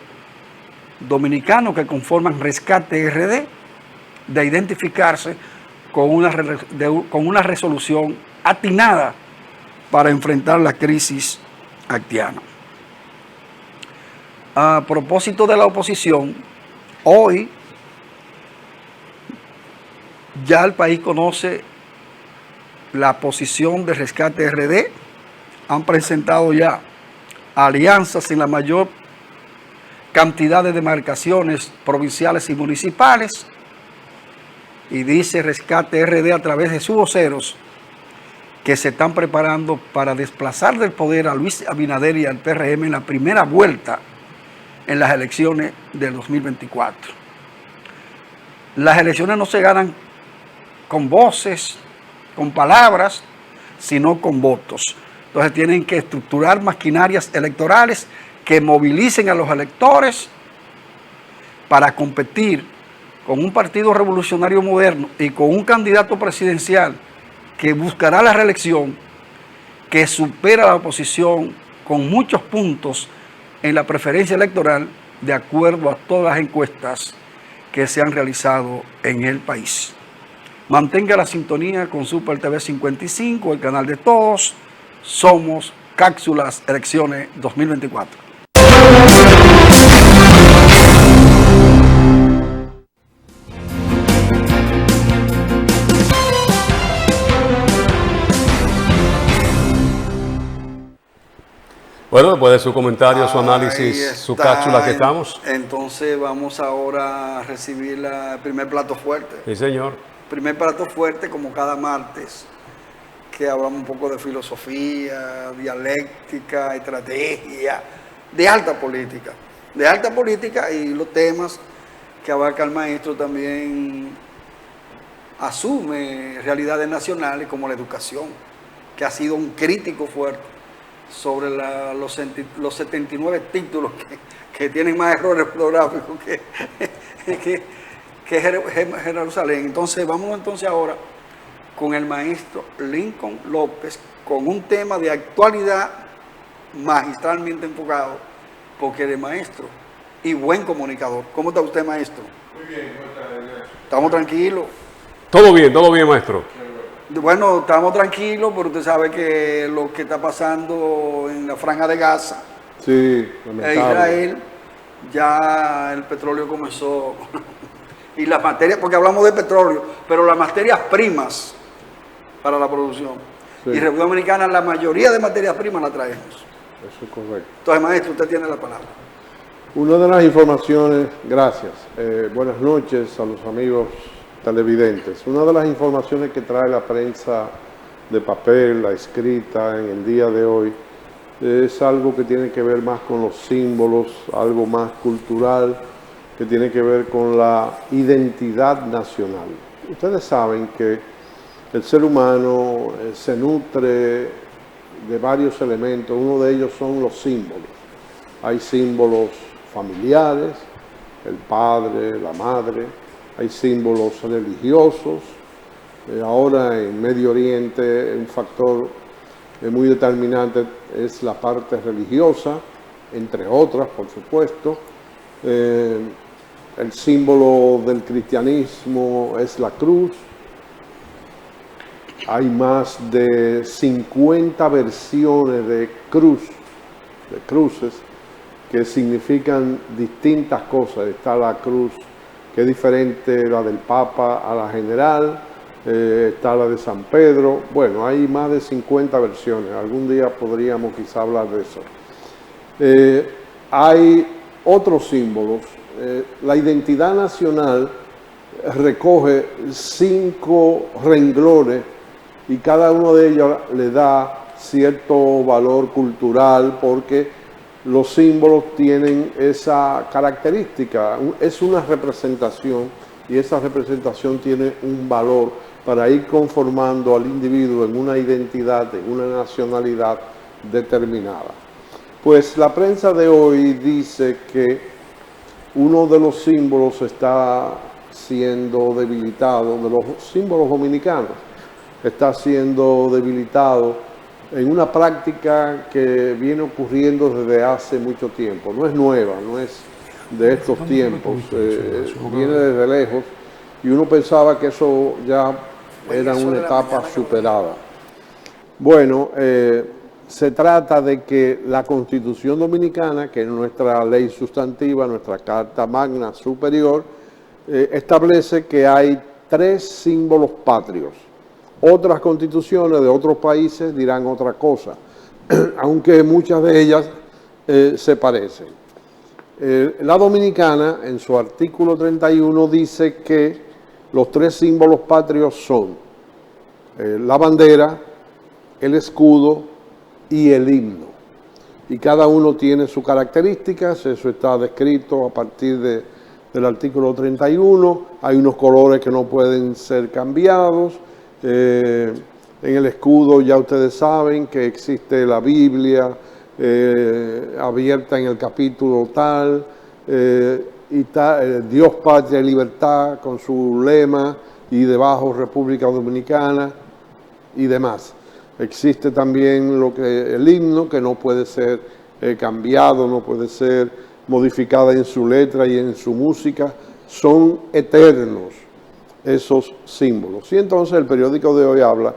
Dominicano, que conforman Rescate RD, de identificarse con una resolución atinada para enfrentar la crisis haitiana. A propósito de la oposición, hoy ya el país conoce la posición de Rescate RD. Han presentado ya alianzas en la mayor cantidad de demarcaciones provinciales y municipales, y dice Rescate RD a través de sus voceros que se están preparando para desplazar del poder a Luis Abinader y al PRM en la primera vuelta en las elecciones del 2024. Las elecciones no se ganan con voces, con palabras, sino con votos. Entonces tienen que estructurar maquinarias electorales que movilicen a los electores para competir con un partido revolucionario moderno y con un candidato presidencial que buscará la reelección, que supera a la oposición con muchos puntos en la preferencia electoral, de acuerdo a todas las encuestas que se han realizado en el país. Mantenga la sintonía con Super TV 55, el canal de todos. Somos Cápsulas Elecciones 2024. Bueno, después de su comentario, su análisis, su cápsula que estamos. Entonces vamos ahora a recibir el primer plato fuerte. Sí, señor. Primer plato fuerte, como cada martes, que hablamos un poco de filosofía, dialéctica, estrategia, de alta política. De alta política, y los temas que abarca el maestro también asume realidades nacionales como la educación, que ha sido un crítico fuerte sobre los 79 títulos que tienen más errores ortográficos que Jerusalén. Entonces vamos ahora con el maestro Lincoln López, con un tema de actualidad magistralmente enfocado, porque es maestro y buen comunicador. ¿Cómo está usted, maestro? Muy bien, ¿cómo está? ¿Estamos tranquilos? Todo bien, maestro. Bueno, estamos tranquilos, pero usted sabe que lo que está pasando en la Franja de Gaza, Sí, e Israel, ya el petróleo comenzó, y las materias, porque hablamos de petróleo, pero las materias primas para la producción. Sí. Y República Dominicana, la mayoría de materias primas la traemos. Eso es correcto. Entonces, maestro, usted tiene la palabra. Una de las informaciones, gracias, buenas noches a los amigos televidentes. Una de las informaciones que trae la prensa de papel, la escrita en el día de hoy, es algo que tiene que ver más con los símbolos, algo más cultural, que tiene que ver con la identidad nacional. Ustedes saben que el ser humano se nutre de varios elementos, uno de ellos son los símbolos. Hay símbolos familiares, el padre, la madre, hay símbolos religiosos. Ahora en Medio Oriente un factor muy determinante es la parte religiosa, entre otras, por supuesto. El símbolo del cristianismo es la cruz. Hay más de 50 versiones de cruces, que significan distintas cosas. Está la cruz que es diferente la del Papa a la general, está la de San Pedro. Bueno, hay más de 50 versiones. Algún día podríamos quizá hablar de eso. Hay otros símbolos. La identidad nacional recoge 5 renglones y cada uno de ellos le da cierto valor cultural, porque los símbolos tienen esa característica, es una representación, y esa representación tiene un valor para ir conformando al individuo en una identidad, en una nacionalidad determinada. Pues la prensa de hoy dice que uno de los símbolos está siendo debilitado, de los símbolos dominicanos, está siendo debilitado en una práctica que viene ocurriendo desde hace mucho tiempo. No es nueva, no es de estos tiempos, viene desde lejos, y uno pensaba que eso ya era una etapa superada. Bueno, se trata de que la Constitución Dominicana, que es nuestra ley sustantiva, nuestra Carta Magna Superior, establece que hay 3 símbolos patrios. Otras constituciones de otros países dirán otra cosa, aunque muchas de ellas se parecen. La dominicana, en su artículo 31, dice que los 3 símbolos patrios son la bandera, el escudo y el himno. Y cada uno tiene sus características, eso está descrito a partir de del artículo 31, hay unos colores que no pueden ser cambiados. En el escudo ya ustedes saben que existe la Biblia abierta en el capítulo tal, Dios, Patria y Libertad con su lema, y debajo República Dominicana y demás. Existe también el himno, que no puede ser cambiado, no puede ser modificada en su letra y en su música. Son eternos esos símbolos. Y entonces el periódico de hoy habla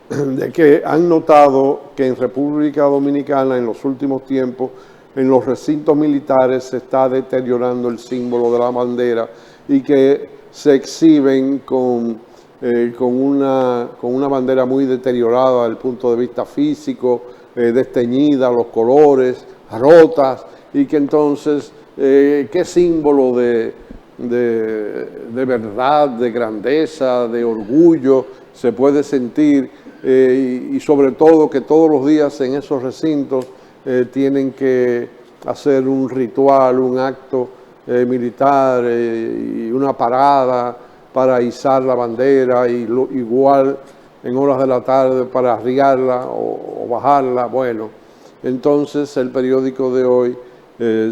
de que han notado que en República Dominicana en los últimos tiempos, en los recintos militares, se está deteriorando el símbolo de la bandera y que se exhiben con una bandera muy deteriorada desde el punto de vista físico, desteñida, los colores, rotas, y que entonces, qué símbolo de verdad, de grandeza, de orgullo se puede sentir, y sobre todo que todos los días en esos recintos tienen que hacer un ritual, un acto militar y una parada para izar la bandera, y igual en horas de la tarde para arriarla o bajarla. Bueno, entonces el periódico de hoy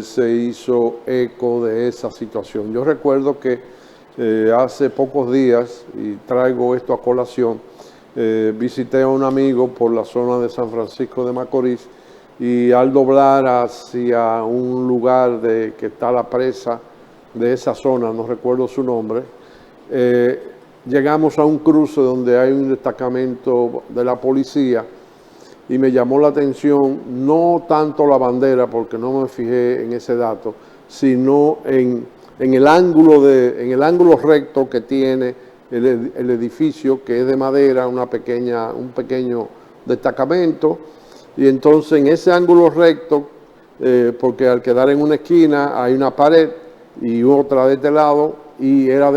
se hizo eco de esa situación. Yo recuerdo que hace pocos días, y traigo esto a colación, visité a un amigo por la zona de San Francisco de Macorís, y al doblar hacia un lugar que está la presa de esa zona, no recuerdo su nombre, llegamos a un cruce donde hay un destacamento de la policía, y me llamó la atención no tanto la bandera, porque no me fijé en ese dato, sino en el ángulo recto que tiene el edificio, que es de madera, un pequeño destacamento. Y entonces en ese ángulo recto, porque al quedar en una esquina hay una pared y otra de este lado, y era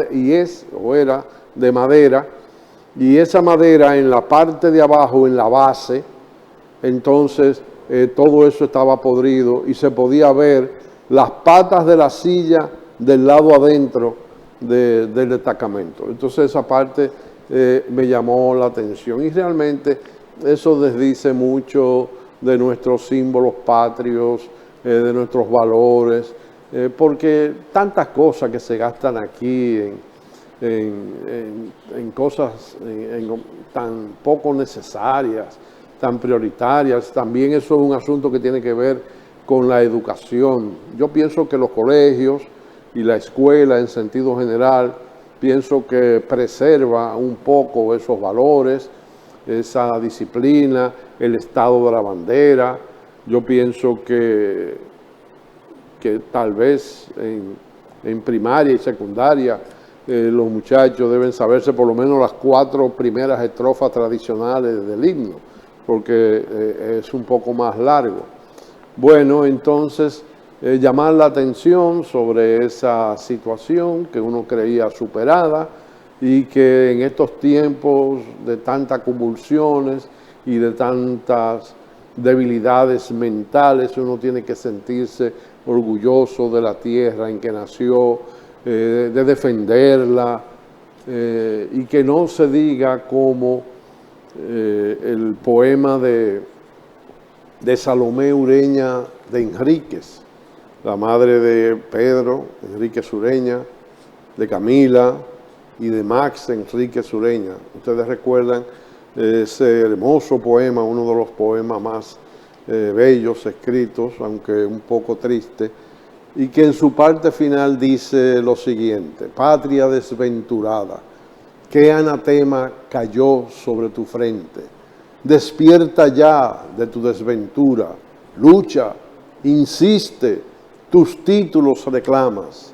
de madera, y esa madera en la parte de abajo, en la base, entonces todo eso estaba podrido y se podía ver las patas de la silla del lado adentro del destacamento. Entonces esa parte me llamó la atención, y realmente eso desdice mucho de nuestros símbolos patrios, de nuestros valores, porque tantas cosas que se gastan aquí en cosas tan poco necesarias, tan prioritarias. También eso es un asunto que tiene que ver con la educación. Yo pienso que los colegios y la escuela en sentido general, pienso que preserva un poco esos valores, esa disciplina, el estado de la bandera. Yo pienso que tal vez en primaria y secundaria los muchachos deben saberse por lo menos las 4 primeras estrofas tradicionales del himno, porque es un poco más largo. Bueno, entonces llamar la atención sobre esa situación que uno creía superada, y que en estos tiempos de tantas convulsiones y de tantas debilidades mentales, uno tiene que sentirse orgulloso de la tierra en que nació, de defenderla, y que no se diga como el poema de Salomé Ureña de Enríquez, la madre de Pedro Enríquez Ureña, de Camila y de Max Enríquez Ureña. Ustedes recuerdan ese hermoso poema, uno de los poemas más bellos escritos, aunque un poco triste, y que en su parte final dice lo siguiente: patria desventurada, qué anatema cayó sobre tu frente. Despierta ya de tu desventura, lucha, insiste, tus títulos reclamas,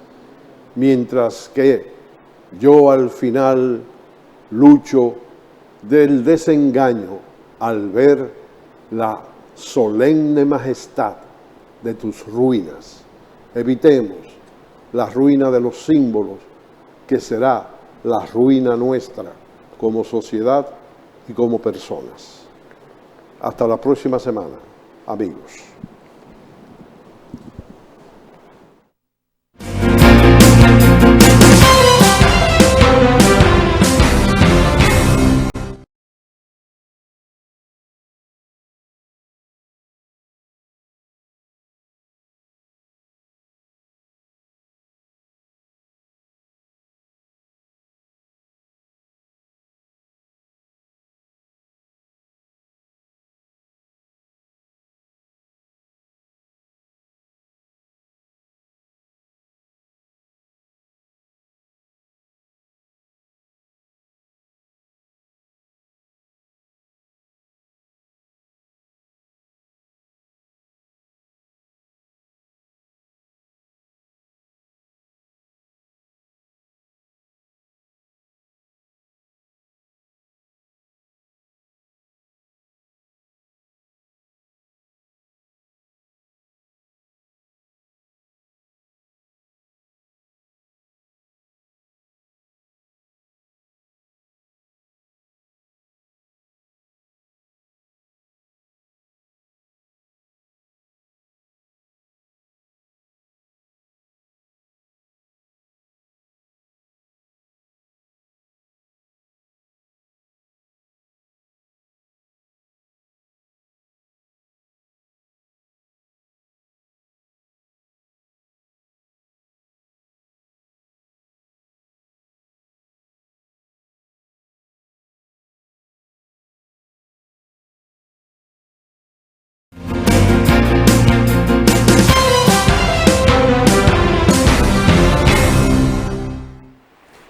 mientras que yo al final lucho del desengaño al ver la solemne majestad de tus ruinas. Evitemos la ruina de los símbolos, que será la ruina nuestra como sociedad y como personas. Hasta la próxima semana, amigos.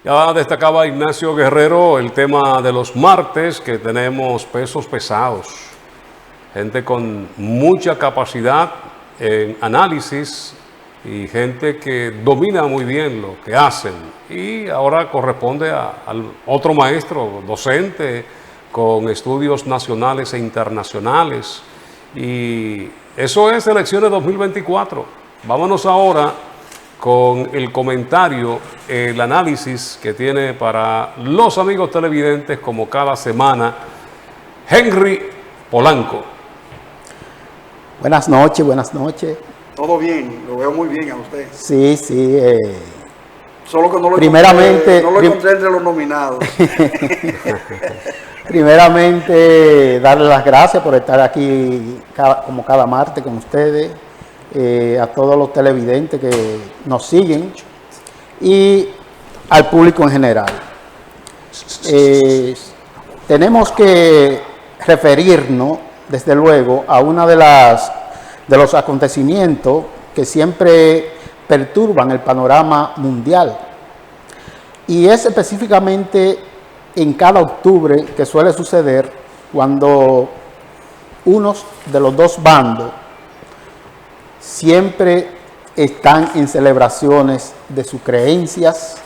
Ya destacaba Ignacio Guerrero el tema de los martes, que tenemos pesos pesados, gente con mucha capacidad en análisis y gente que domina muy bien lo que hacen. Y ahora corresponde al otro maestro, docente, con estudios nacionales e internacionales. Y eso es elecciones 2024. Vámonos ahora con el comentario, el análisis que tiene para los amigos televidentes, como cada semana, Henry Polanco. Buenas noches, buenas noches. Todo bien, lo veo muy bien a usted. Sí, sí. Solo que no lo primeramente, encontré entre los nominados. Primeramente, darle las gracias por estar aquí como cada martes con ustedes, a todos los televidentes que nos siguen y al público en general. Tenemos que referirnos, desde luego, a una de los acontecimientos que siempre perturban el panorama mundial, y es específicamente en cada octubre que suele suceder cuando unos de los dos bandos siempre están en celebraciones de sus creencias,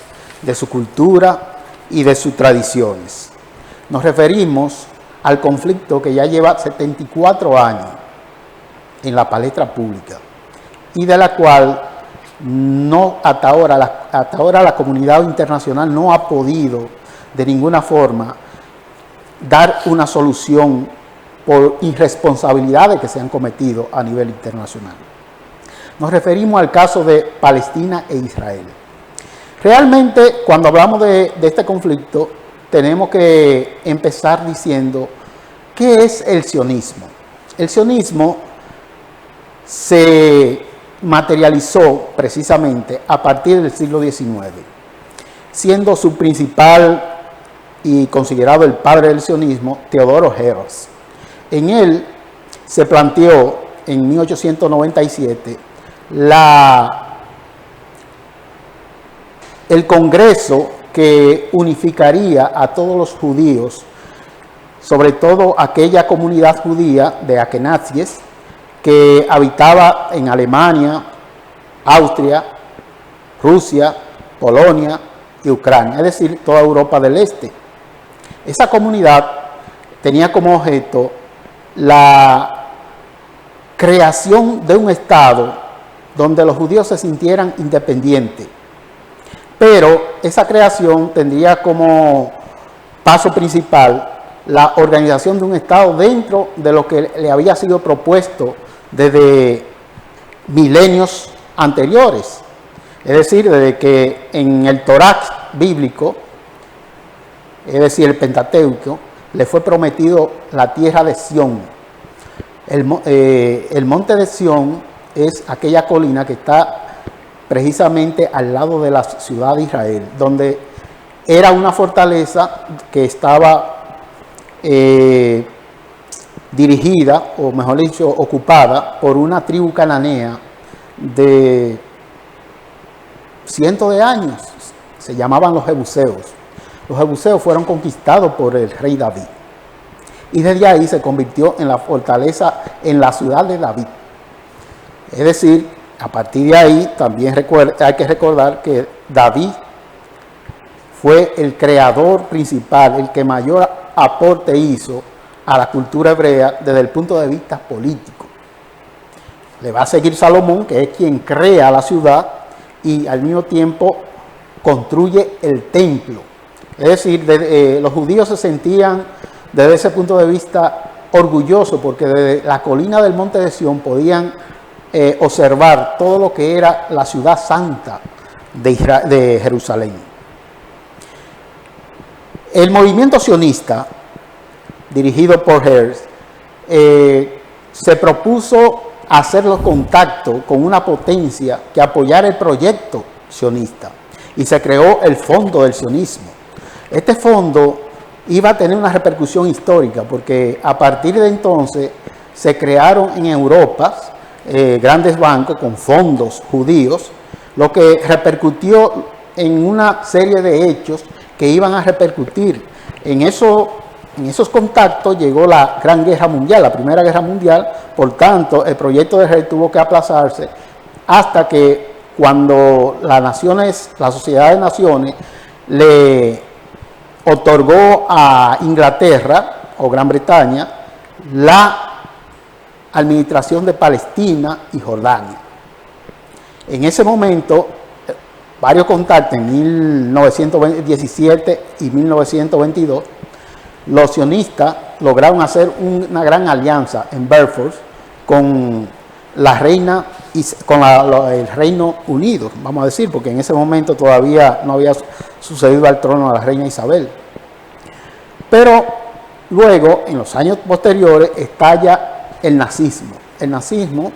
de su cultura y de sus tradiciones. Nos referimos al conflicto que ya lleva 74 años en la palestra pública y de la cual hasta ahora la comunidad internacional no ha podido de ninguna forma dar una solución por irresponsabilidades que se han cometido a nivel internacional. Nos referimos al caso de Palestina e Israel. Realmente, cuando hablamos de este conflicto, tenemos que empezar diciendo ¿qué es el sionismo? El sionismo se materializó precisamente a partir del siglo XIX, siendo su principal y considerado el padre del sionismo Teodoro Herzl. En él se planteó en 1897 el Congreso que unificaría a todos los judíos, sobre todo aquella comunidad judía de Akenazíes que habitaba en Alemania, Austria, Rusia, Polonia y Ucrania, es decir, toda Europa del Este. Esa comunidad tenía como objeto la creación de un Estado donde los judíos se sintieran independientes, pero esa creación tendría como paso principal la organización de un Estado dentro de lo que le había sido propuesto desde milenios anteriores. Es decir, desde que en el Torá bíblico, es decir, el Pentateuco, le fue prometido la tierra de Sión. El monte de Sión es aquella colina que está precisamente al lado de la ciudad de Israel, donde era una fortaleza que estaba dirigida, o mejor dicho, ocupada por una tribu cananea de cientos de años. Se llamaban los jebuseos. Los jebuseos fueron conquistados por el rey David y desde ahí se convirtió en la fortaleza, en la ciudad de David. Es decir, a partir de ahí también hay que recordar que David fue el creador principal, el que mayor aporte hizo a la cultura hebrea desde el punto de vista político. Le va a seguir Salomón, que es quien crea la ciudad y al mismo tiempo construye el templo. Es decir, los judíos se sentían desde ese punto de vista orgullosos porque desde la colina del monte de Sión podían observar todo lo que era la ciudad santa de Jerusalén. El movimiento sionista, dirigido por Herzl, se propuso hacer los contactos con una potencia que apoyara el proyecto sionista y se creó el Fondo del Sionismo. Este fondo iba a tener una repercusión histórica porque a partir de entonces se crearon en Europa grandes bancos con fondos judíos, lo que repercutió en una serie de hechos que iban a repercutir. En esos contactos llegó la Gran Guerra Mundial, la Primera Guerra Mundial. Por tanto, el proyecto de Rey tuvo que aplazarse hasta que cuando la Sociedad de Naciones le otorgó a Inglaterra o Gran Bretaña la administración de Palestina y Jordania. En ese momento, varios contactos en 1917 y 1922, los sionistas lograron hacer una gran alianza en Belfort con la reina y con el Reino Unido, vamos a decir, porque en ese momento todavía no había sucedido al trono a la reina Isabel. Pero luego, en los años posteriores, estalla el nazismo. El nazismo,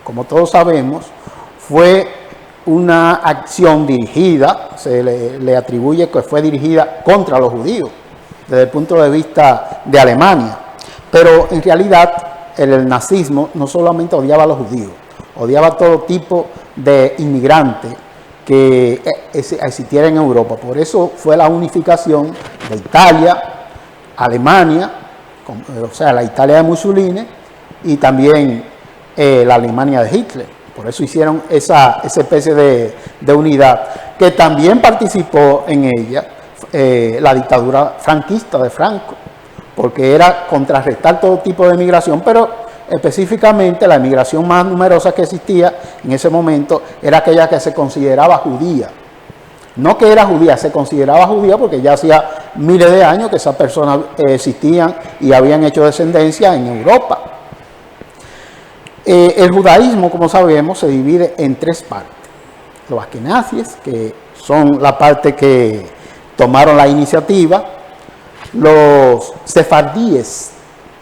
como todos sabemos, fue una acción dirigida, se le atribuye que fue dirigida contra los judíos, desde el punto de vista de Alemania. Pero en realidad el nazismo no solamente odiaba a los judíos, odiaba a todo tipo de inmigrantes que existiera en Europa. Por eso fue la unificación de Italia, Alemania, o sea, la Italia de Mussolini y también la Alemania de Hitler. Por eso hicieron esa especie de unidad, que también participó en ella la dictadura franquista de Franco, porque era contrarrestar todo tipo de migración, pero específicamente la migración más numerosa que existía en ese momento era aquella que se consideraba judía. No que era judía, se consideraba judía porque ya hacía miles de años que esas personas existían y habían hecho descendencia en Europa. El judaísmo, como sabemos, se divide en tres partes. Los askenazíes, que son la parte que tomaron la iniciativa. Los sefardíes,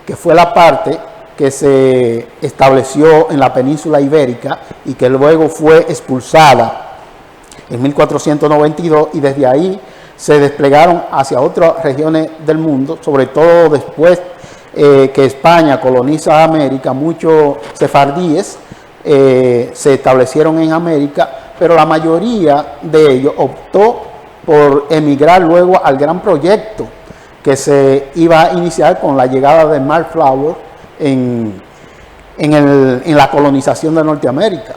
que fue la parte que se estableció en la península ibérica y que luego fue expulsada en 1492, y desde ahí se desplegaron hacia otras regiones del mundo, sobre todo después que España coloniza América. Muchos sefardíes se establecieron en América, pero la mayoría de ellos optó por emigrar luego al gran proyecto que se iba a iniciar con la llegada de Mayflower en la colonización de Norteamérica.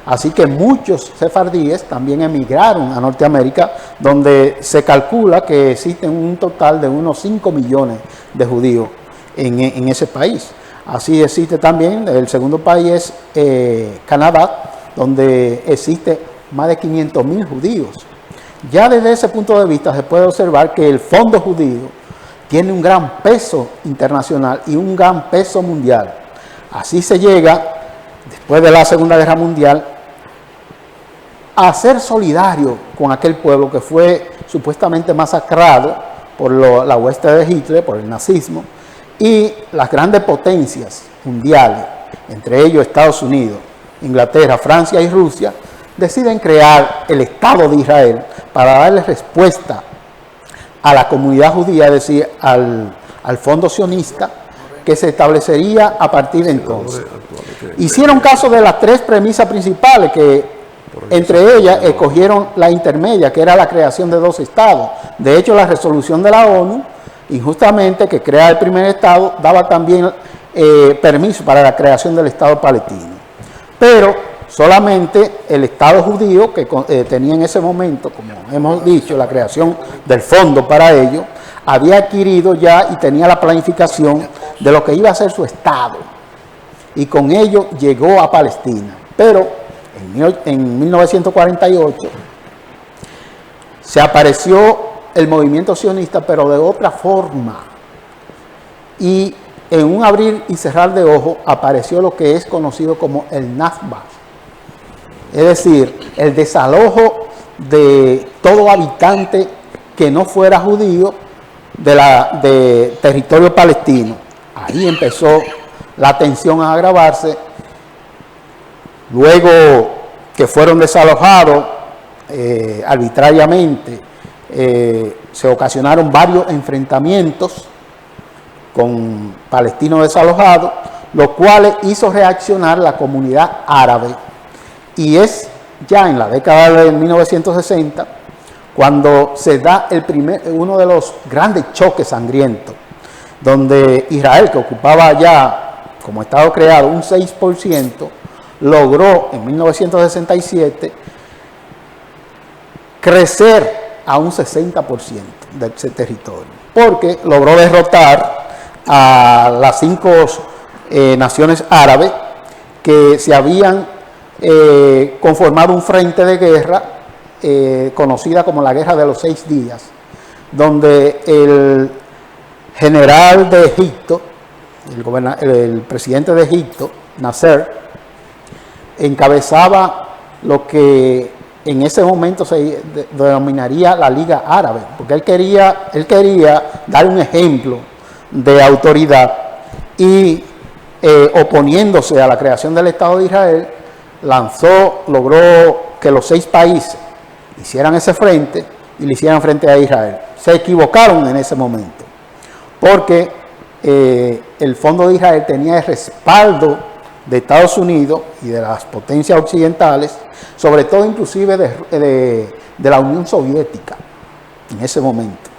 Así que muchos sefardíes también emigraron a Norteamérica, donde se calcula que existen un total de unos 5 millones de judíos en ese país. Así existe también, el segundo país es Canadá, donde existe más de 500,000 judíos. Ya desde ese punto de vista se puede observar que el fondo judío tiene un gran peso internacional y un gran peso mundial. Así se llega, después de la Segunda Guerra Mundial, a ser solidario con aquel pueblo que fue supuestamente masacrado por la hueste de Hitler, por el nazismo, y las grandes potencias mundiales, entre ellos Estados Unidos, Inglaterra, Francia y Rusia, deciden crear el Estado de Israel para darle respuesta a la comunidad judía, es decir, al fondo sionista que se establecería a partir de entonces. Hicieron caso de las tres premisas principales, que entre ellas escogieron la intermedia, que era la creación de dos estados. De hecho, la resolución de la ONU, injustamente, que crea el primer estado, daba también permiso para la creación del Estado palestino. Pero solamente el Estado judío, que tenía en ese momento, como hemos dicho, la creación del fondo para ello, había adquirido ya y tenía la planificación de lo que iba a ser su Estado. Y con ello llegó a Palestina. Pero en 1948 se apareció el movimiento sionista, pero de otra forma. Y en un abrir y cerrar de ojos apareció lo que es conocido como el Nakba. Es decir, el desalojo de todo habitante que no fuera judío de territorio palestino. Ahí empezó la tensión a agravarse. Luego que fueron desalojados arbitrariamente, se ocasionaron varios enfrentamientos con palestinos desalojados, lo cual hizo reaccionar la comunidad árabe. Y es ya en la década de 1960 cuando se da uno de los grandes choques sangrientos, donde Israel, que ocupaba ya como Estado creado un 6%, logró en 1967 crecer a un 60% de ese territorio, porque logró derrotar a las 5 naciones árabes que se habían conformado un frente de guerra conocida como la Guerra de los 6 días, donde el general de Egipto, el presidente de Egipto, Nasser, encabezaba lo que en ese momento se denominaría la Liga Árabe, porque él quería dar un ejemplo de autoridad y oponiéndose a la creación del Estado de Israel, logró que los 6 países hicieran ese frente y le hicieran frente a Israel. Se equivocaron en ese momento, porque el Fondo de Israel tenía el respaldo de Estados Unidos y de las potencias occidentales, sobre todo inclusive de la Unión Soviética en ese momento.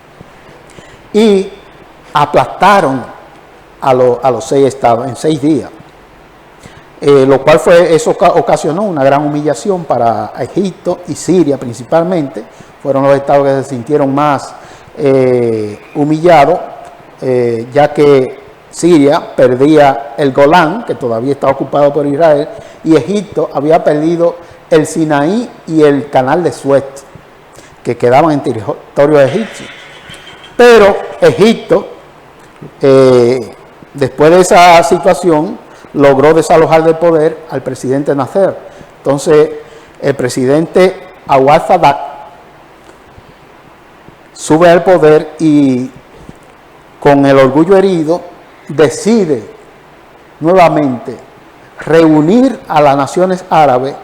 Y aplastaron a los 6 estados en 6 días, lo cual eso ocasionó una gran humillación para Egipto y Siria principalmente. Fueron los estados que se sintieron más humillados, ya que Siria perdía el Golán, que todavía está ocupado por Israel, y Egipto había perdido el Sinaí y el Canal de Suez, que quedaban en territorio egipcio. Pero Egipto, después de esa situación, logró desalojar del poder al presidente Nasser. Entonces, el presidente Anwar Sadat sube al poder y, con el orgullo herido, decide nuevamente reunir a las naciones árabes,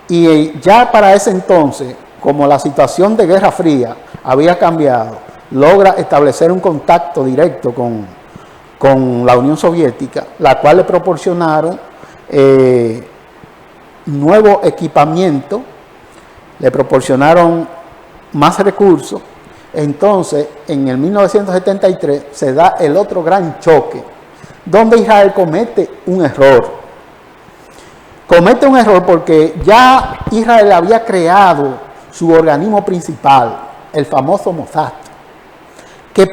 y ya para ese entonces, como la situación de Guerra Fría había cambiado, logra establecer un contacto directo con la Unión Soviética, la cual le proporcionaron nuevo equipamiento, le proporcionaron más recursos. Entonces, en el 1973 se da el otro gran choque, donde Israel comete un error. Comete un error porque ya Israel había creado su organismo principal, el famoso Mossad, que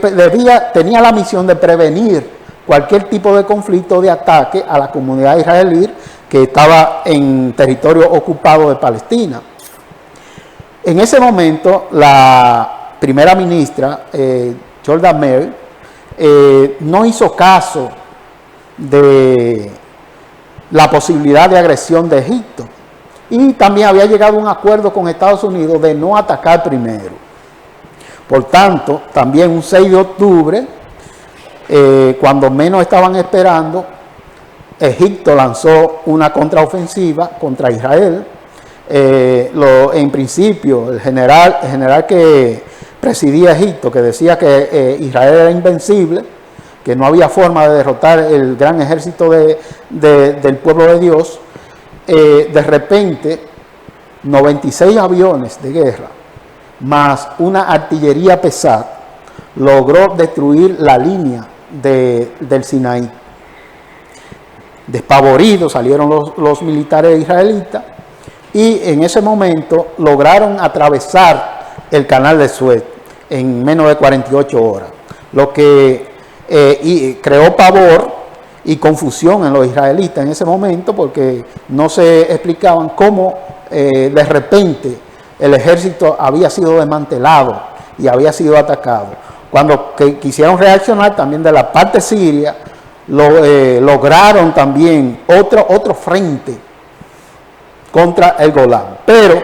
tenía la misión de prevenir cualquier tipo de conflicto o de ataque a la comunidad israelí que estaba en territorio ocupado de Palestina. En ese momento, la primera ministra, Golda Meir, no hizo caso de la posibilidad de agresión de Egipto, y también había llegado a un acuerdo con Estados Unidos de no atacar primero. Por tanto, también un 6 de octubre, cuando menos estaban esperando, Egipto lanzó una contraofensiva contra Israel. En principio, el general que presidía Egipto, que decía que Israel era invencible, que no había forma de derrotar el gran ejército del pueblo de Dios, de repente 96 aviones de guerra más una artillería pesada logró destruir la línea del Sinaí. Despavoridos salieron los militares israelitas, y en ese momento lograron atravesar el Canal de Suez en menos de 48 horas, lo que creó pavor y confusión en los israelitas en ese momento, porque no se explicaban cómo de repente el ejército había sido desmantelado y había sido atacado. Cuando quisieron reaccionar también de la parte siria, lograron también otro frente contra el Golán. Pero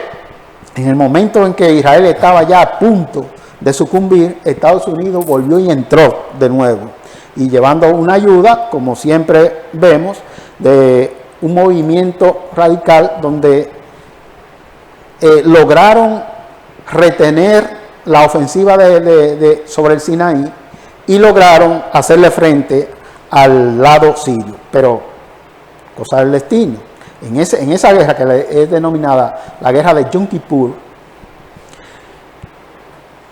en el momento en que Israel estaba ya a punto de sucumbir, Estados Unidos volvió y entró de nuevo, y llevando una ayuda, como siempre vemos, de un movimiento radical donde lograron retener la ofensiva sobre el Sinaí y lograron hacerle frente al lado sirio. Pero, cosa del destino, en esa guerra que es denominada la guerra de Yom Kippur,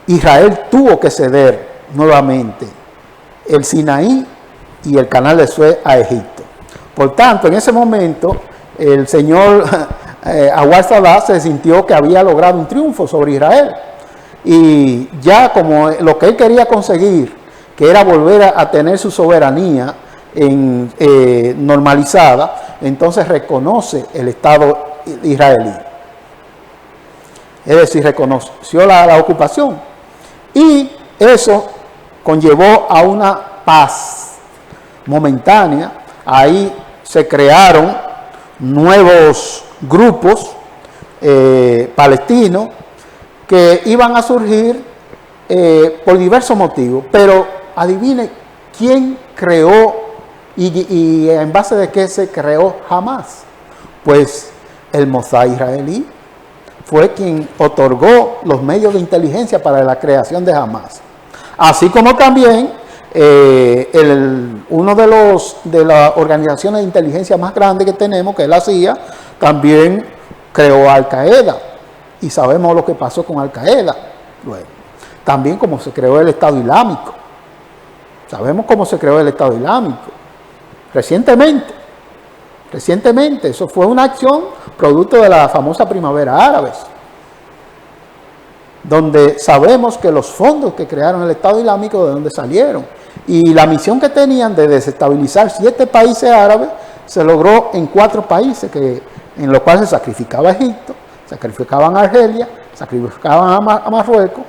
Israel tuvo que ceder nuevamente el Sinaí y el canal de Suez a Egipto. Por tanto, en ese momento, el señor Anwar Sadat se sintió que había logrado un triunfo sobre Israel. Y ya como lo que él quería conseguir, que era volver a tener su soberanía normalizada, entonces reconoce el Estado israelí. Es decir, reconoció la ocupación. Y eso conllevó a una paz momentánea. Ahí se crearon nuevos grupos palestinos que iban a surgir por diversos motivos. Pero adivine quién creó y en base de qué se creó Hamas. Pues el Mossad israelí fue quien otorgó los medios de inteligencia para la creación de Hamas. Así como también uno de las organizaciones de inteligencia más grandes que tenemos, que es la CIA, también creó Al Qaeda. Y sabemos lo que pasó con Al Qaeda luego. También cómo se creó el Estado Islámico. Sabemos cómo se creó el Estado Islámico. Recientemente, eso fue una acción producto de la famosa primavera árabe, donde sabemos que los fondos que crearon el Estado Islámico, de dónde salieron. Y la misión que tenían de desestabilizar 7 países árabes se logró en 4 países, en los cuales se sacrificaba a Egipto, sacrificaban a Argelia, sacrificaban a Marruecos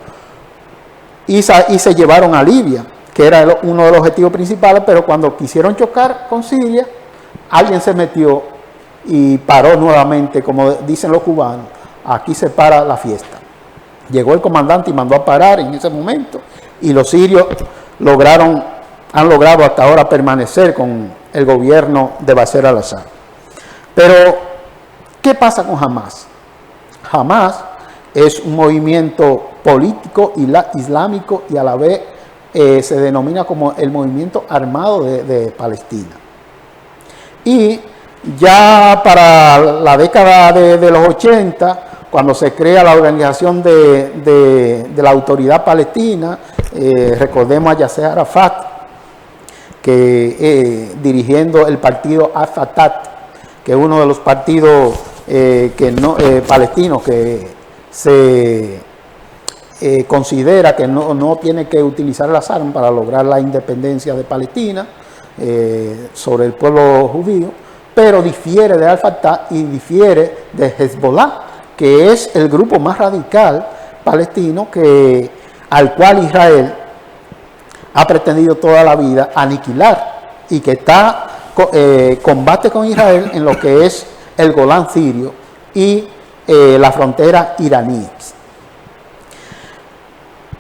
y se llevaron a Libia, que era uno de los objetivos principales, pero cuando quisieron chocar con Siria, alguien se metió y paró nuevamente, como dicen los cubanos, aquí se para la fiesta. Llegó el comandante y mandó a parar en ese momento, y los sirios han logrado hasta ahora permanecer con el gobierno de Bashar al-Assad. Pero, ¿qué pasa con Hamas? Hamas es un movimiento político islámico y a la vez se denomina como el movimiento armado de Palestina. Y ya para la década de los 80, cuando se crea la organización de la autoridad palestina, recordemos a Yasser Arafat, que dirigiendo el partido Al-Fatah, que es uno de los partidos palestinos que se considera que no tiene que utilizar las armas para lograr la independencia de Palestina sobre el pueblo judío, pero difiere de Al-Fatah y difiere de Hezbollah, que es el grupo más radical palestino al cual Israel ha pretendido toda la vida aniquilar y que combate con Israel en lo que es el Golán sirio y la frontera iraní.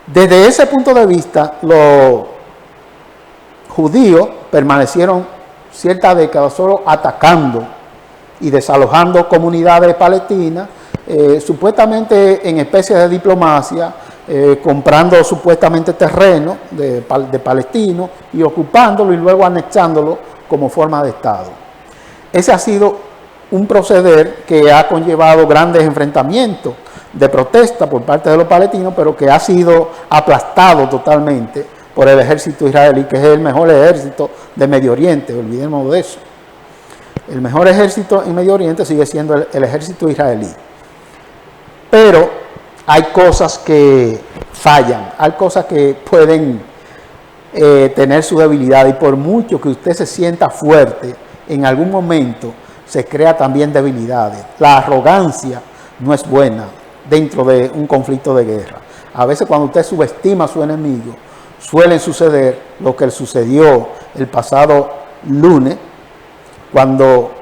Desde ese punto de vista, los judíos permanecieron ciertas décadas solo atacando y desalojando comunidades palestinas, supuestamente en especies de diplomacia, comprando supuestamente terreno de palestinos y ocupándolo y luego anexándolo como forma de Estado. Ese ha sido un proceder que ha conllevado grandes enfrentamientos de protesta por parte de los palestinos, pero que ha sido aplastado totalmente por el ejército israelí, que es el mejor ejército de Medio Oriente, olvidemos de eso. El mejor ejército en Medio Oriente sigue siendo el ejército israelí. Pero hay cosas que fallan, hay cosas que pueden tener su debilidad, y por mucho que usted se sienta fuerte, en algún momento se crea también debilidades. La arrogancia no es buena dentro de un conflicto de guerra. A veces cuando usted subestima a su enemigo, suelen suceder lo que sucedió el pasado lunes, cuando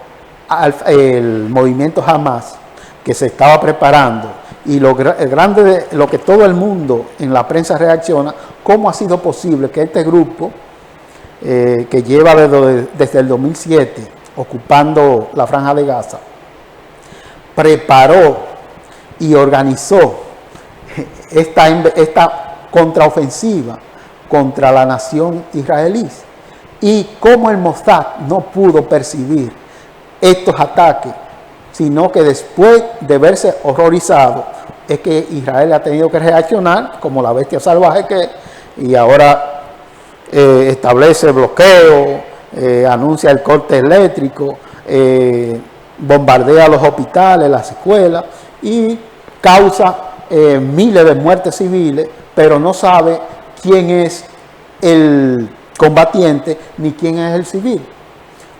el movimiento Hamas, que se estaba preparando, y lo que todo el mundo en la prensa reacciona, cómo ha sido posible que este grupo, que lleva desde el 2007 ocupando la Franja de Gaza, preparó y organizó esta contraofensiva contra la nación israelí, y cómo el Mossad no pudo percibir estos ataques, sino que después de verse horrorizado es que Israel ha tenido que reaccionar como la bestia salvaje que es, y ahora establece bloqueo, anuncia el corte eléctrico, bombardea los hospitales, las escuelas y causa miles de muertes civiles, pero no sabe quién es el combatiente ni quién es el civil.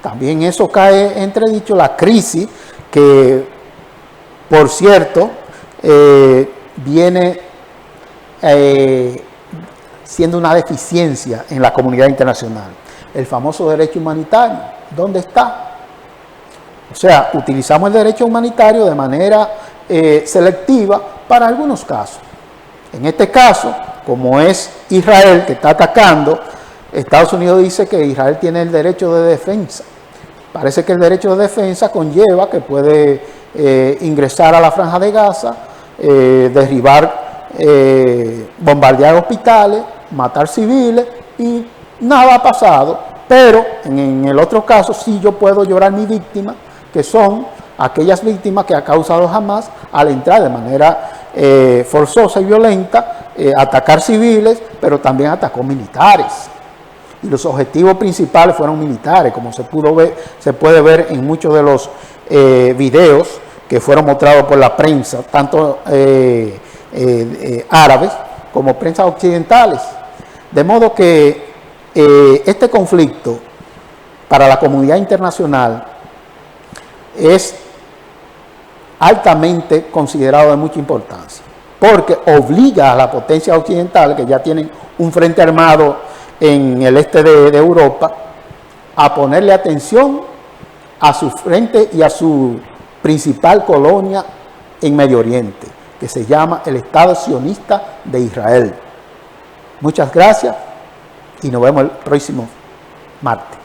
También eso cae entredicho la crisis que, por cierto, viene siendo una deficiencia en la comunidad internacional. El famoso derecho humanitario, ¿dónde está? O sea, utilizamos el derecho humanitario de manera selectiva para algunos casos. En este caso, como es Israel que está atacando, Estados Unidos dice que Israel tiene el derecho de defensa. Parece que el derecho de defensa conlleva que puede ingresar a la Franja de Gaza, derribar, bombardear hospitales, matar civiles y nada ha pasado. Pero en el otro caso sí yo puedo llorar mi víctima, que son aquellas víctimas que ha causado Hamas al entrar de manera forzosa y violenta, atacar civiles, pero también atacó militares. Y los objetivos principales fueron militares, como se puede ver en muchos de los videos que fueron mostrados por la prensa, tanto árabes como prensa occidentales. De modo que este conflicto para la comunidad internacional es altamente considerado de mucha importancia, porque obliga a las potencias occidentales, que ya tienen un frente armado en el este de Europa, a ponerle atención a su frente y a su principal colonia en Medio Oriente, que se llama el Estado Sionista de Israel. Muchas gracias y nos vemos el próximo martes.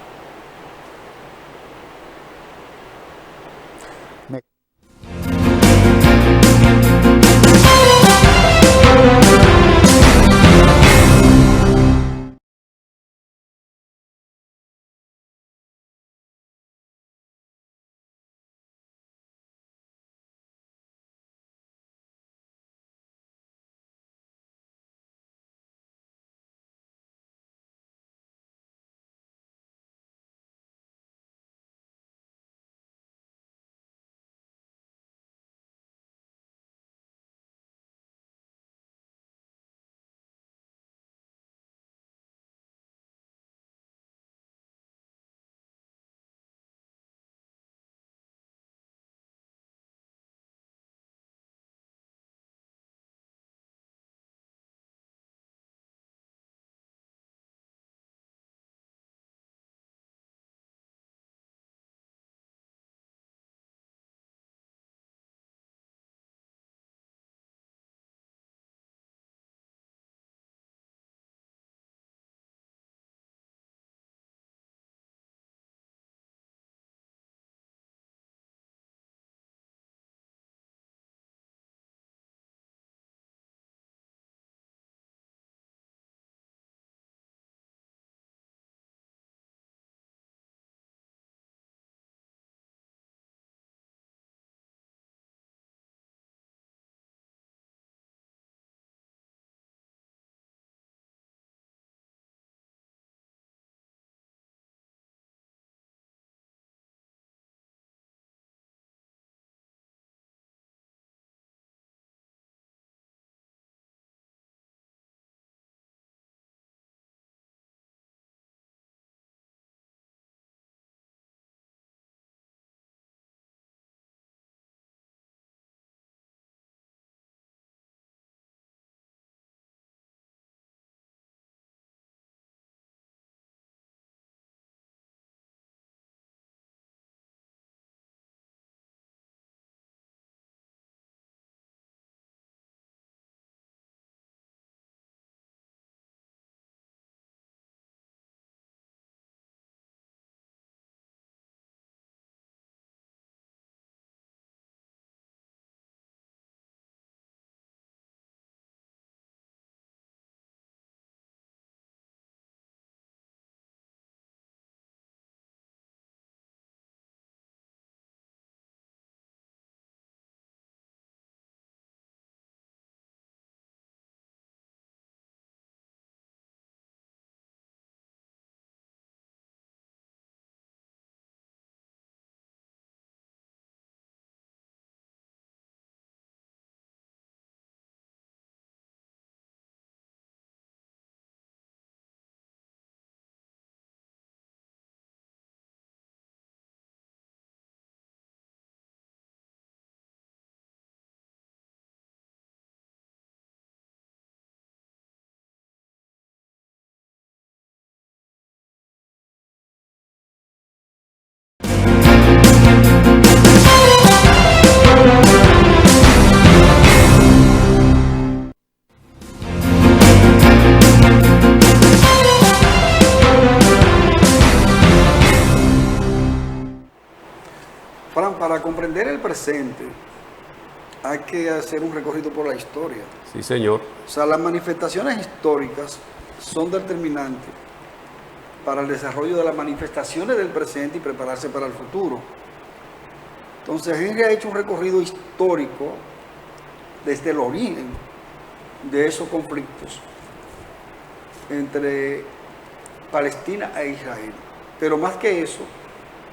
para comprender el presente hay que hacer un recorrido por la historia. Sí, señor. O sea, las manifestaciones históricas son determinantes para el desarrollo de las manifestaciones del presente y prepararse para el futuro. Entonces, Henry ha hecho un recorrido histórico desde el origen de esos conflictos entre Palestina e Israel. Pero más que eso,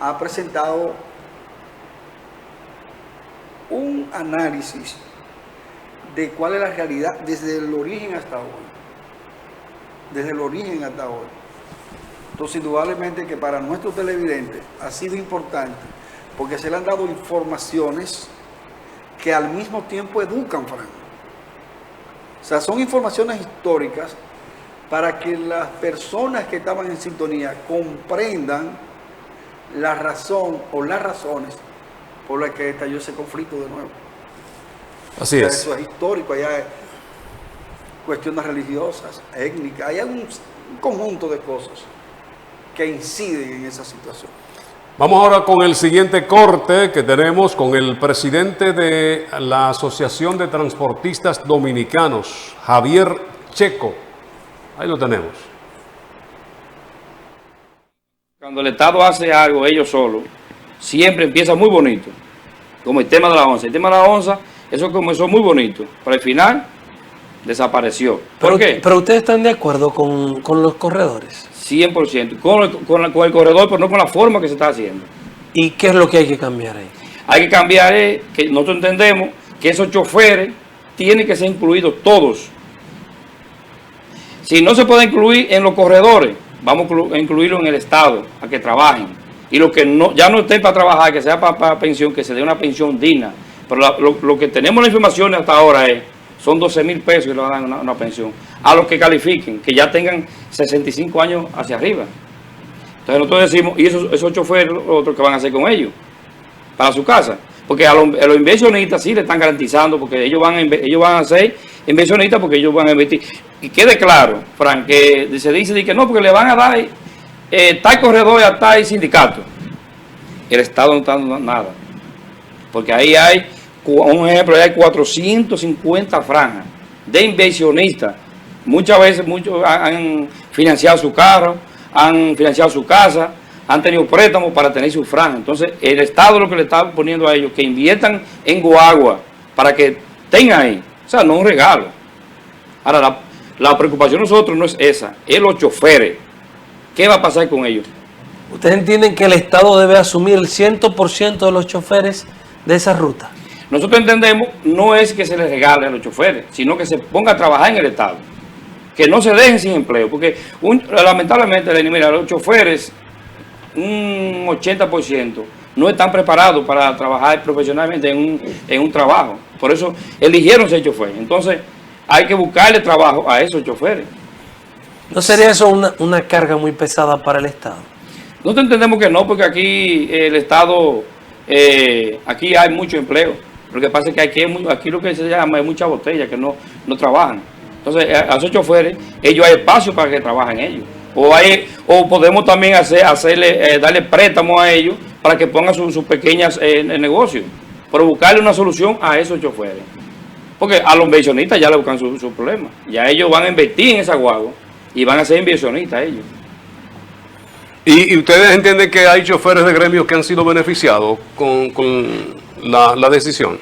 ha presentado un análisis de cuál es la realidad desde el origen hasta hoy. Desde el origen hasta hoy. Entonces, indudablemente que para nuestros televidentes ha sido importante porque se le han dado informaciones que al mismo tiempo educan, Frank. O sea, son informaciones históricas para que las personas que estaban en sintonía comprendan la razón o las razones por las que estalló ese conflicto de nuevo. Así es. Eso es histórico, allá hay cuestiones religiosas, étnicas, hay un conjunto de cosas que inciden en esa situación. Vamos ahora con el siguiente corte que tenemos con el presidente de la Asociación de Transportistas Dominicanos, Javier Checo. Ahí lo tenemos. Cuando el Estado hace algo ellos solos, siempre empieza muy bonito, como el tema de la onza. El tema de la onza, eso comenzó muy bonito, pero al final desapareció. ¿Por qué? Pero ustedes están de acuerdo con los corredores. 100%, con el corredor, pero no con la forma que se está haciendo. ¿Y qué es lo que hay que cambiar ahí? Hay que cambiar, que nosotros entendemos que esos choferes tienen que ser incluidos todos. Si no se puede incluir en los corredores, vamos a incluirlo en el Estado, a que trabajen. Y los que no, ya no estén para trabajar, que sea para pensión, que se dé una pensión digna. Pero lo que tenemos la información hasta ahora son 12,000 pesos que le van a dar una pensión. A los que califiquen, que ya tengan 65 años hacia arriba. Entonces nosotros decimos, ¿y esos choferes, otros que van a hacer con ellos? Para su casa. Porque a los inversionistas sí le están garantizando, porque ellos van a ser inversionistas porque ellos van a invertir. Y quede claro, Frank, que se dice que no, porque le van a dar tal corredor a tal sindicato. El Estado no está dando nada. Porque ahí hay, un ejemplo, hay 450 franjas de inversionistas. Muchas veces muchos han financiado su carro, han financiado su casa, han tenido préstamos para tener su franja. Entonces, el Estado lo que le está poniendo a ellos, que inviertan en guagua para que tengan ahí. O sea, no un regalo. Ahora, la preocupación de nosotros no es esa, es los choferes. ¿Qué va a pasar con ellos? ¿Ustedes entienden que el Estado debe asumir el 100% de los choferes de esa ruta? Nosotros entendemos, no es que se les regale a los choferes, sino que se ponga a trabajar en el Estado. Que no se dejen sin empleo, porque lamentablemente, mira, los choferes, un 80%, no están preparados para trabajar profesionalmente en un trabajo. Por eso eligieron ser chofer. Entonces, hay que buscarle trabajo a esos choferes. ¿No sería eso una carga muy pesada para el Estado? Nosotros entendemos que no, porque aquí el Estado, aquí hay mucho empleo. Lo que pasa es que aquí lo que se llama es mucha botella, que no trabajan. Entonces, a esos choferes, ellos hay espacio para que trabajen ellos. O podemos también darle préstamos a ellos para que pongan sus pequeños negocios. Pero buscarle una solución a esos choferes. Porque a los inversionistas ya le buscan su problema. Ya ellos van a invertir en esa guagua y van a ser inversionistas ellos. ¿Y ustedes entienden que hay choferes de gremios que han sido beneficiados con la decisión?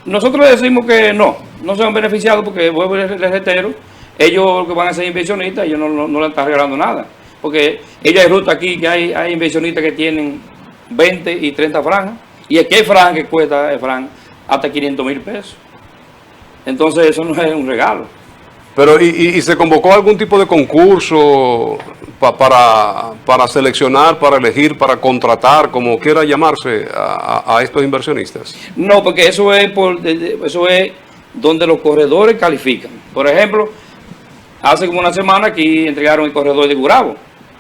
Nosotros decimos que no se han beneficiado porque, vuelvo y les reitero, ellos que van a ser inversionistas, ellos no le están regalando nada. Porque ellos hay ruta aquí que hay inversionistas que tienen 20 y 30 franjas. Y aquí hay franjas que cuesta hasta 500,000 pesos. Entonces eso no es un regalo. Pero ¿y se convocó algún tipo de concurso para seleccionar, para elegir, para contratar, como quiera llamarse, a estos inversionistas? No, porque eso es donde los corredores califican. Por ejemplo, hace como una semana aquí entregaron el corredor de Gurabo.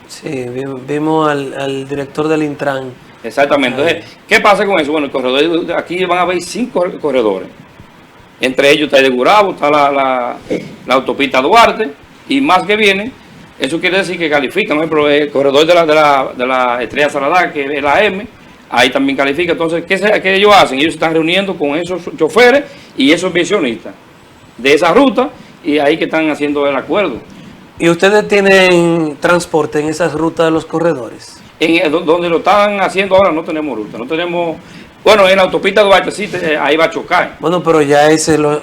Sí, vimos al director del Intran. Exactamente. Entonces, ¿qué pasa con eso? Bueno, el corredor, aquí van a haber 5 corredores. Entre ellos está el de Gurabo, está la autopista Duarte y más que vienen. Eso quiere decir que califican. Por ejemplo, el corredor de la Estrella Saladar, que es la M, ahí también califica. Entonces, ¿qué ellos hacen? Ellos se están reuniendo con esos choferes y esos inversionistas de esa ruta, y ahí que están haciendo el acuerdo. ¿Y ustedes tienen transporte en esas rutas de los corredores? Donde lo están haciendo ahora no tenemos ruta, no tenemos. Bueno, en la autopista Duarte sí, ahí va a chocar. Bueno, pero ya ese lo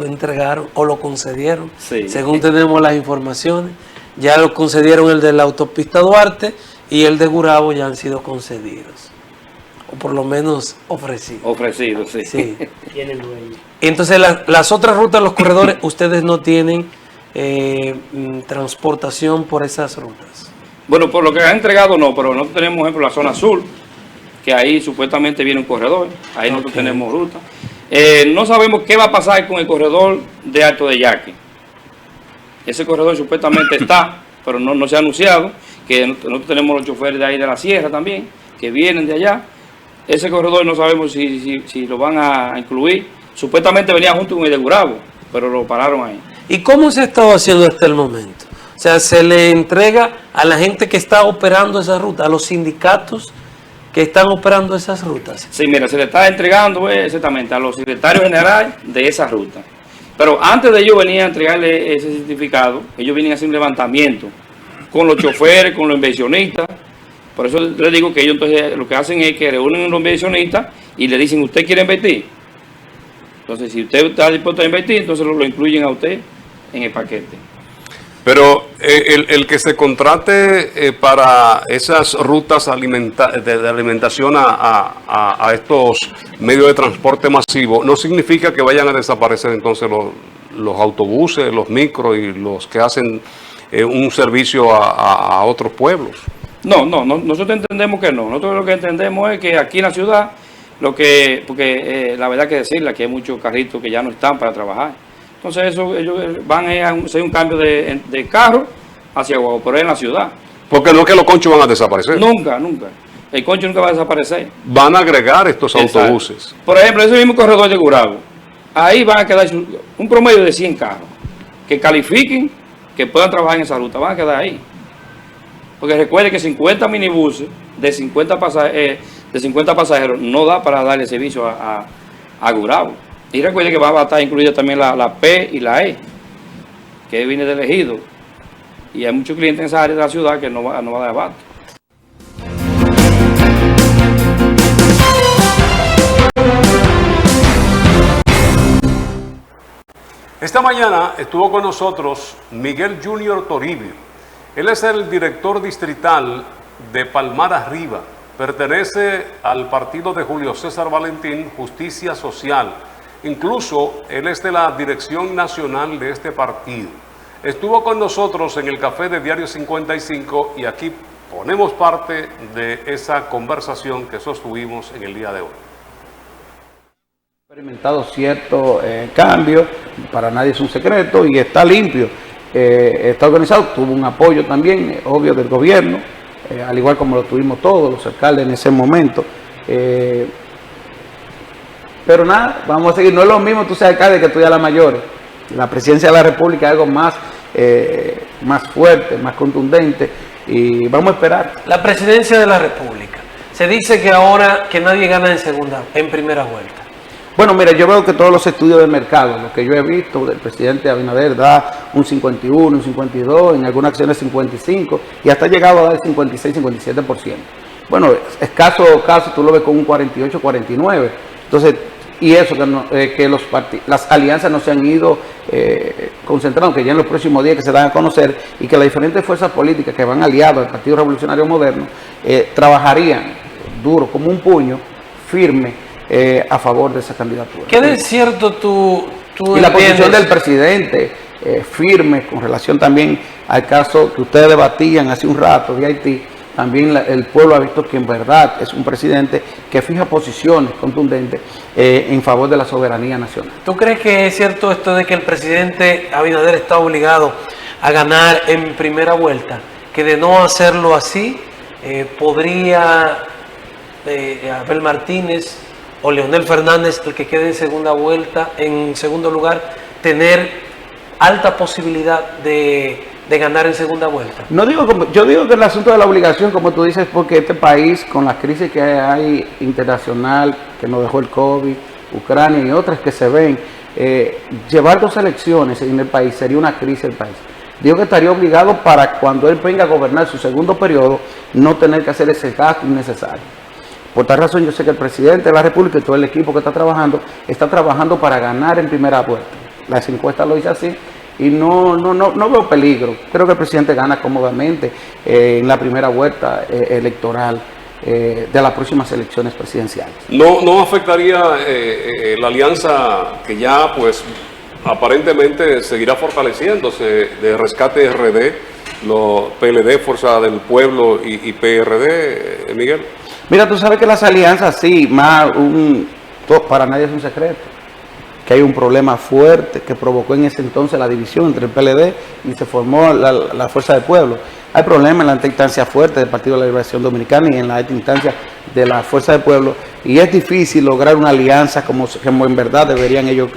entregaron o lo concedieron. Sí. Según tenemos las informaciones, ya lo concedieron el de la autopista Duarte y el de Gurabo ya han sido concedidos. O por lo menos ofrecidos. Ofrecidos, sí. Sí. Entonces las otras rutas, los corredores, ustedes no tienen transportación por esas rutas. Bueno, por lo que han entregado no, pero nosotros tenemos, por ejemplo, la zona sur, que ahí supuestamente viene un corredor, ahí nosotros tenemos ruta. No sabemos qué va a pasar con el corredor de Alto de Yaque. Ese corredor supuestamente está, pero no se ha anunciado, que nosotros tenemos los choferes de ahí de la sierra también, que vienen de allá. Ese corredor no sabemos si lo van a incluir. Supuestamente venía junto con el de Gurabo, pero lo pararon ahí. ¿Y cómo se ha estado haciendo hasta el momento? O sea, se le entrega a la gente que está operando esa ruta, a los sindicatos que están operando esas rutas. Sí, mira, se le está entregando exactamente a los secretarios generales de esa ruta. Pero antes de ellos venir a entregarle ese certificado, ellos vienen a hacer un levantamiento con los choferes, con los inversionistas. Por eso les digo que ellos entonces lo que hacen es que reúnen a los inversionistas y le dicen, ¿usted quiere invertir? Entonces, si usted está dispuesto a invertir, entonces lo incluyen a usted en el paquete. Pero el que se contrate para esas rutas de alimentación a estos medios de transporte masivo, no significa que vayan a desaparecer entonces los autobuses, los micros y los que hacen un servicio a otros pueblos. No, nosotros entendemos que no. Nosotros lo que entendemos es que aquí en la ciudad, porque la verdad que decirle, aquí hay muchos carritos que ya no están para trabajar. Entonces ellos van a hacer un cambio de carro hacia Guagua, pero en la ciudad. Porque no es que los conchos van a desaparecer. Nunca. El concho nunca va a desaparecer. Van a agregar estos autobuses. Por ejemplo, ese mismo corredor de Gurabo, ahí van a quedar un promedio de 100 carros que califiquen, que puedan trabajar en esa ruta, van a quedar ahí. Porque recuerde que 50 minibuses de 50 pasajeros no da para darle servicio a Gurabo. Y recuerde que va a estar incluida también la P y la E, que viene de Ejido. Y hay muchos clientes en esa área de la ciudad que no va a dar abasto. Esta mañana estuvo con nosotros Miguel Junior Toribio. Él es el director distrital de Palmar Arriba. Pertenece al partido de Julio César Valentín, Justicia Social. Incluso él es de la dirección nacional de este partido. Estuvo con nosotros en el café de Diario 55 y aquí ponemos parte de esa conversación que sostuvimos en el día de hoy. Experimentado cierto cambio, para nadie es un secreto y está limpio, está organizado, tuvo un apoyo también, obvio, del gobierno, al igual como lo tuvimos todos los alcaldes en ese momento. Pero nada, vamos a seguir. No es lo mismo tú seas alcalde que tú ya la mayor. La presidencia de la República es algo más fuerte, más contundente y vamos a esperar. La presidencia de la República. Se dice que ahora que nadie gana en primera vuelta. Bueno, mira, yo veo que todos los estudios de mercado, lo que yo he visto, el presidente Abinader da un 51, un 52, en algunas acciones 55 y hasta ha llegado a dar 56, 57%. Bueno, escaso caso tú lo ves con un 48, 49. Entonces, y eso que las alianzas no se han ido concentrando, que ya en los próximos días que se dan a conocer y que las diferentes fuerzas políticas que van aliadas al Partido Revolucionario Moderno trabajarían duro, como un puño, firme a favor de esa candidatura. ¿Qué de cierto tú y la posición del presidente firme con relación también al caso que ustedes debatían hace un rato de Haití? También el pueblo ha visto que en verdad es un presidente que fija posiciones contundentes en favor de la soberanía nacional. ¿Tú crees que es cierto esto de que el presidente Abinader está obligado a ganar en primera vuelta? Que de no hacerlo así, podría Abel Martínez o Leonel Fernández, el que quede en segunda vuelta, en segundo lugar, tener alta posibilidad de ganar en segunda vuelta? No digo yo digo que el asunto de la obligación, como tú dices, porque este país, con la crisis que hay internacional, que nos dejó el COVID, Ucrania y otras que se ven, llevar 2 elecciones en el país sería una crisis del país. Digo que estaría obligado para cuando él venga a gobernar su segundo periodo, no tener que hacer ese gasto innecesario. Por tal razón, yo sé que el presidente de la República y todo el equipo que está trabajando para ganar en primera vuelta. Las encuestas lo dicen así y no veo peligro. Creo que el presidente gana cómodamente en la primera vuelta electoral de las próximas elecciones presidenciales. ¿No afectaría la alianza que ya pues aparentemente seguirá fortaleciéndose de Rescate RD, los PLD, Fuerza del Pueblo y PRD, Miguel? Mira, tú sabes que las alianzas, sí, para nadie es un secreto, que hay un problema fuerte que provocó en ese entonces la división entre el PLD y se formó la Fuerza del Pueblo. Hay problemas en la alta instancia fuerte del Partido de la Liberación Dominicana y en la alta instancia de la Fuerza del Pueblo, y es difícil lograr una alianza como en verdad deberían ellos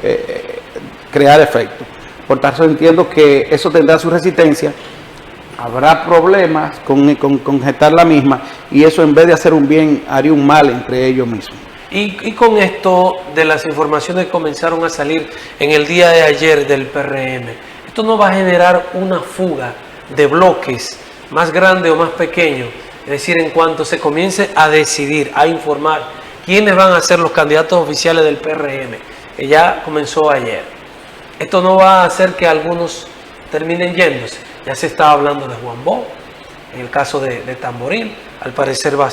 crear efecto. Por tanto, entiendo que eso tendrá su resistencia. Habrá problemas con gestar la misma, y eso, en vez de hacer un bien, haría un mal entre ellos mismos. Y con esto de las informaciones que comenzaron a salir en el día de ayer del PRM, ¿esto no va a generar una fuga de bloques más grande o más pequeño? Es decir, en cuanto se comience a decidir, a informar quiénes van a ser los candidatos oficiales del PRM, que ya comenzó ayer, ¿esto no va a hacer que algunos terminen yéndose? Ya se estaba hablando de Juan Bosch, en el caso de Tamboril, al parecer va a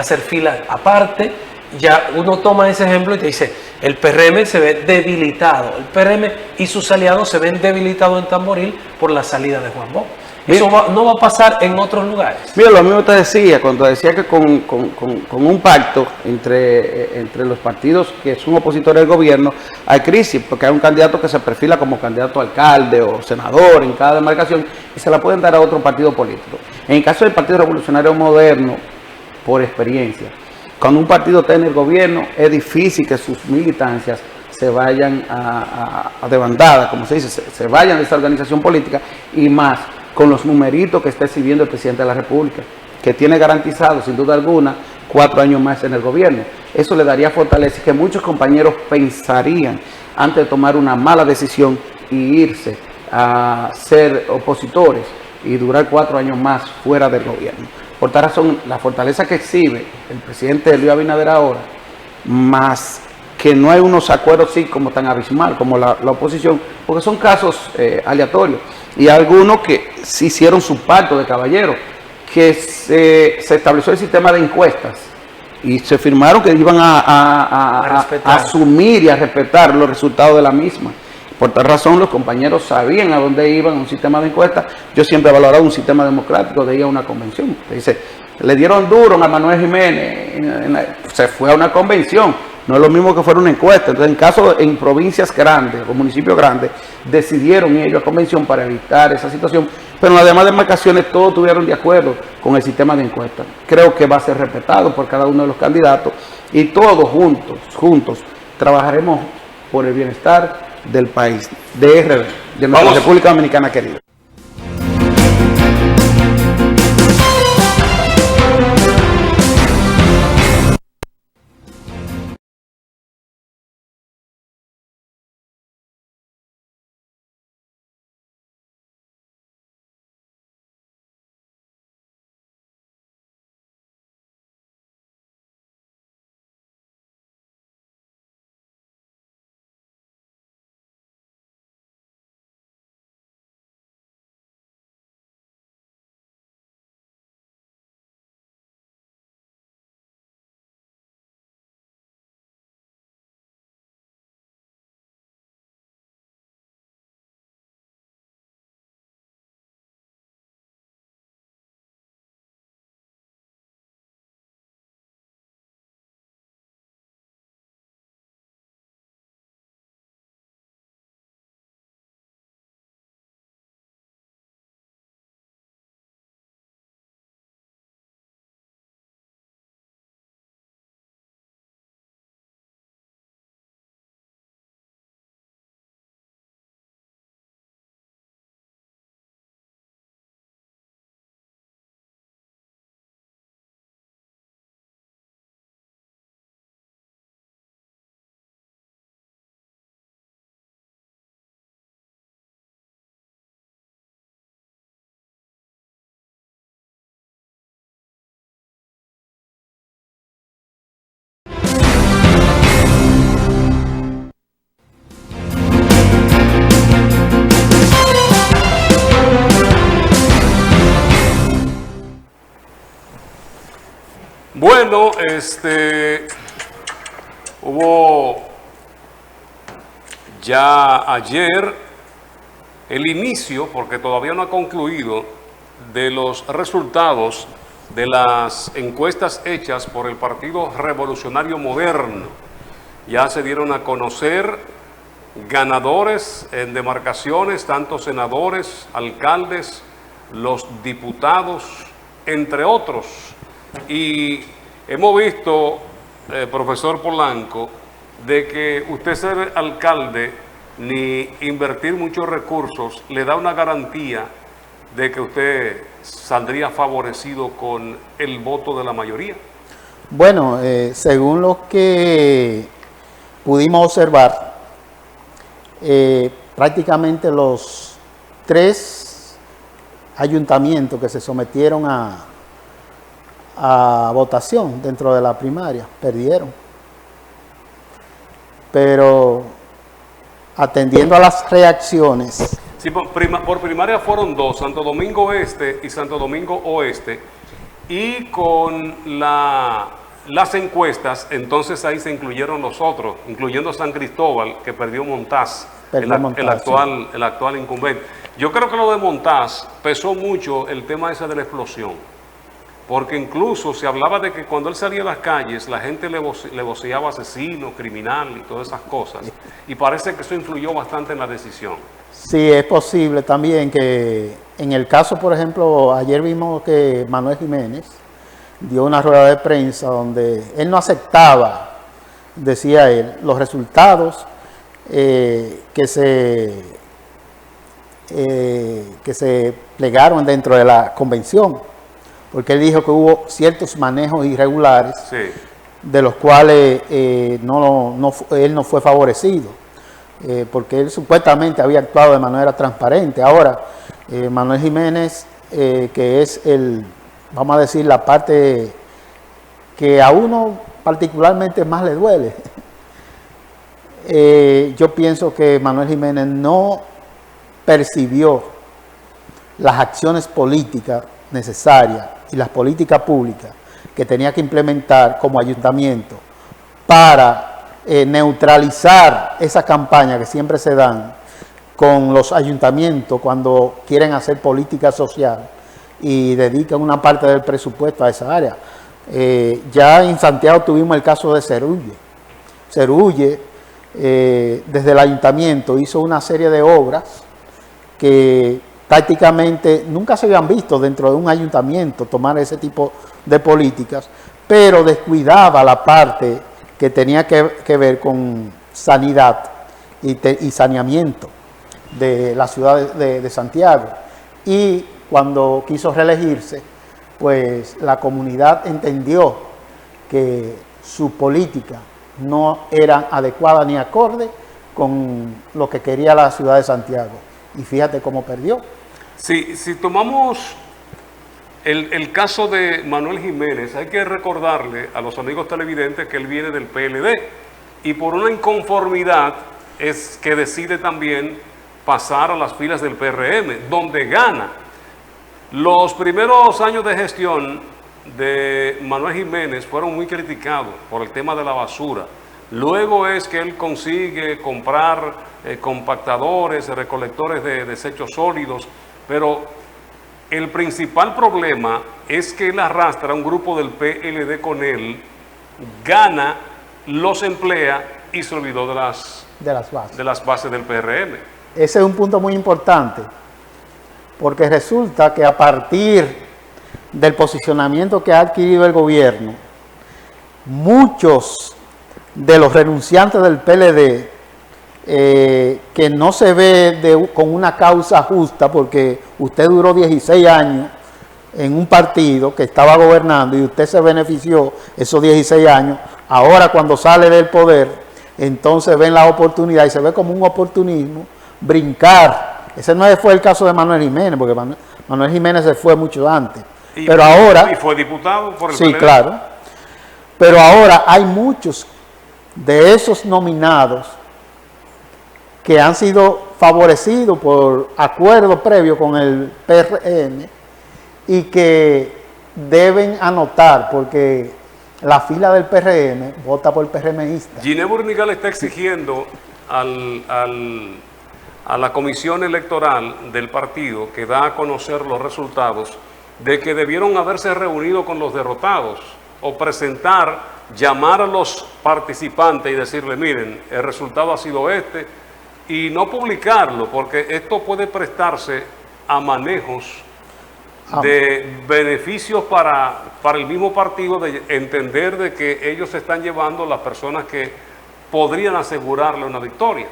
ser fila aparte. Ya uno toma ese ejemplo y te dice, el PRM se ve debilitado, el PRM y sus aliados se ven debilitados en Tamboril por la salida de Juan Bosch. Eso no va a pasar en otros lugares. Mira, lo mismo te decía, cuando decía que con un pacto entre los partidos que son opositores al gobierno, hay crisis, porque hay un candidato que se perfila como candidato a alcalde o senador en cada demarcación y se la pueden dar a otro partido político. En el caso del Partido Revolucionario Moderno, por experiencia, cuando un partido está en el gobierno, es difícil que sus militancias se vayan de bandada, como se dice, se vayan de esa organización política, y más con los numeritos que está exhibiendo el presidente de la República, que tiene garantizado, sin duda alguna, 4 años más en el gobierno. Eso le daría fortaleza, que muchos compañeros pensarían antes de tomar una mala decisión y irse a ser opositores y durar 4 años más fuera del gobierno. Por tal razón, la fortaleza que exhibe el presidente Luis Abinader ahora, más que no hay unos acuerdos así como tan abismal como la oposición, porque son casos aleatorios, y algunos que sí hicieron su pacto de caballeros, que se estableció el sistema de encuestas y se firmaron que iban a asumir y a respetar los resultados de la misma. Por tal razón, los compañeros sabían a dónde iban, un sistema de encuestas. Yo siempre he valorado un sistema democrático de ir a una convención. Dice, le dieron duro a Manuel Jiménez, se fue a una convención. No es lo mismo que fuera una encuesta. Entonces, en provincias grandes o municipios grandes, decidieron ir ellos a convención para evitar esa situación. Pero en las demás demarcaciones todos estuvieron de acuerdo con el sistema de encuestas. Creo que va a ser respetado por cada uno de los candidatos, y todos juntos trabajaremos por el bienestar del país, de nuestra República Dominicana querida. Bueno, hubo ya ayer el inicio, porque todavía no ha concluido, de los resultados de las encuestas hechas por el Partido Revolucionario Moderno. Ya se dieron a conocer ganadores en demarcaciones, tanto senadores, alcaldes, los diputados, entre otros. Y hemos visto, profesor Polanco, de que usted ser alcalde ni invertir muchos recursos le da una garantía de que usted saldría favorecido con el voto de la mayoría. Bueno, según lo que pudimos observar, prácticamente los 3 ayuntamientos que se sometieron a votación dentro de la primaria perdieron. Pero atendiendo a las reacciones. Sí, por primaria fueron 2, Santo Domingo Este y Santo Domingo Oeste, y con las encuestas, entonces ahí se incluyeron los otros, incluyendo San Cristóbal, que perdió Montaz, el actual incumbente. Yo creo que lo de Montaz pesó mucho el tema ese de la explosión, porque incluso se hablaba de que cuando él salía a las calles, la gente le voceaba asesino, criminal y todas esas cosas, y parece que eso influyó bastante en la decisión. Sí, es posible también que en el caso, por ejemplo, ayer vimos que Manuel Jiménez dio una rueda de prensa donde él no aceptaba, decía él, los resultados que se plegaron dentro de la convención, porque él dijo que hubo ciertos manejos irregulares, sí, de los cuales él no fue favorecido. Porque él supuestamente había actuado de manera transparente. Ahora, Manuel Jiménez, que es vamos a decir, la parte que a uno particularmente más le duele, yo pienso que Manuel Jiménez no percibió las acciones políticas necesarias y las políticas públicas que tenía que implementar como ayuntamiento para neutralizar esa campaña que siempre se dan con los ayuntamientos cuando quieren hacer política social y dedican una parte del presupuesto a esa área. Ya en Santiago tuvimos el caso de Cerulle. Cerulle, desde el ayuntamiento, hizo una serie de obras que prácticamente nunca se habían visto dentro de un ayuntamiento tomar ese tipo de políticas, pero descuidaba la parte que tenía que ver con sanidad y saneamiento de la ciudad de Santiago. Y cuando quiso reelegirse, pues la comunidad entendió que su política no era adecuada ni acorde con lo que quería la ciudad de Santiago. Y fíjate cómo perdió. Sí, si tomamos el caso de Manuel Jiménez, hay que recordarle a los amigos televidentes que él viene del PLD y por una inconformidad es que decide también pasar a las filas del PRM, donde gana. Los primeros años de gestión de Manuel Jiménez fueron muy criticados por el tema de la basura. Luego es que él consigue comprar compactadores, recolectores de desechos sólidos, pero el principal problema es que él arrastra a un grupo del PLD con él, gana, los emplea y se olvidó de las bases del PRM. Ese es un punto muy importante, porque resulta que a partir del posicionamiento que ha adquirido el gobierno, muchos de los renunciantes del PLD, que no se ve con una causa justa, porque usted duró 16 años en un partido que estaba gobernando y usted se benefició esos 16 años, ahora cuando sale del poder, entonces ven la oportunidad y se ve como un oportunismo, brincar. Ese no fue el caso de Manuel Jiménez, porque Manuel Jiménez se fue mucho antes. Pero ahora... Y fue diputado por el Sí, PLD. claro. Pero ahora hay muchos de esos nominados que han sido favorecidos por acuerdo previo con el PRM y que deben anotar, porque la fila del PRM vota por PRMista. Ginés Burnigal está exigiendo a la comisión electoral del partido que da a conocer los resultados de que debieron haberse reunido con los derrotados o llamar a los participantes y decirle, miren, el resultado ha sido este, y no publicarlo, porque esto puede prestarse a manejos de beneficios para el mismo partido, de entender de que ellos se están llevando las personas que podrían asegurarle una victoria.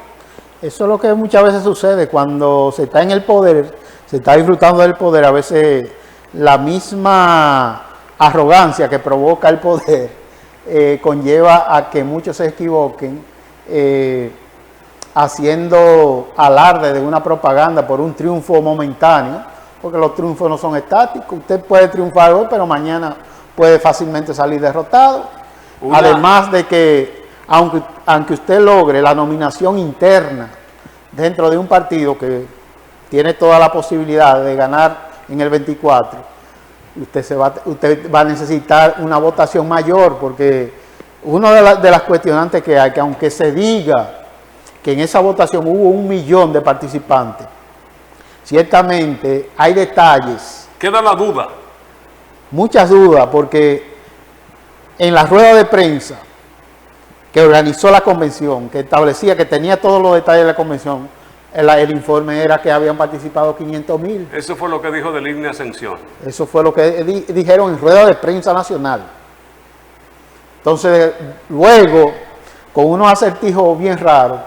Eso es lo que muchas veces sucede cuando se está en el poder, se está disfrutando del poder. A veces la misma arrogancia que provoca el poder conlleva a que muchos se equivoquen haciendo alarde de una propaganda por un triunfo momentáneo, porque los triunfos no son estáticos. Usted puede triunfar hoy, pero mañana puede fácilmente salir derrotado. Además de que, aunque usted logre la nominación interna dentro de un partido que tiene toda la posibilidad de ganar en el 24, usted va a necesitar una votación mayor, porque una de las cuestionantes que hay, que aunque se diga que en esa votación hubo 1 millón de participantes, ciertamente hay detalles. Queda la duda. Muchas dudas, porque en la rueda de prensa que organizó la convención, que establecía que tenía todos los detalles de la convención, el informe era que habían participado 500,000. Eso fue lo que dijo Delignia Ascensión. Eso fue lo que dijeron en rueda de prensa nacional. Entonces, luego, con unos acertijos bien raros,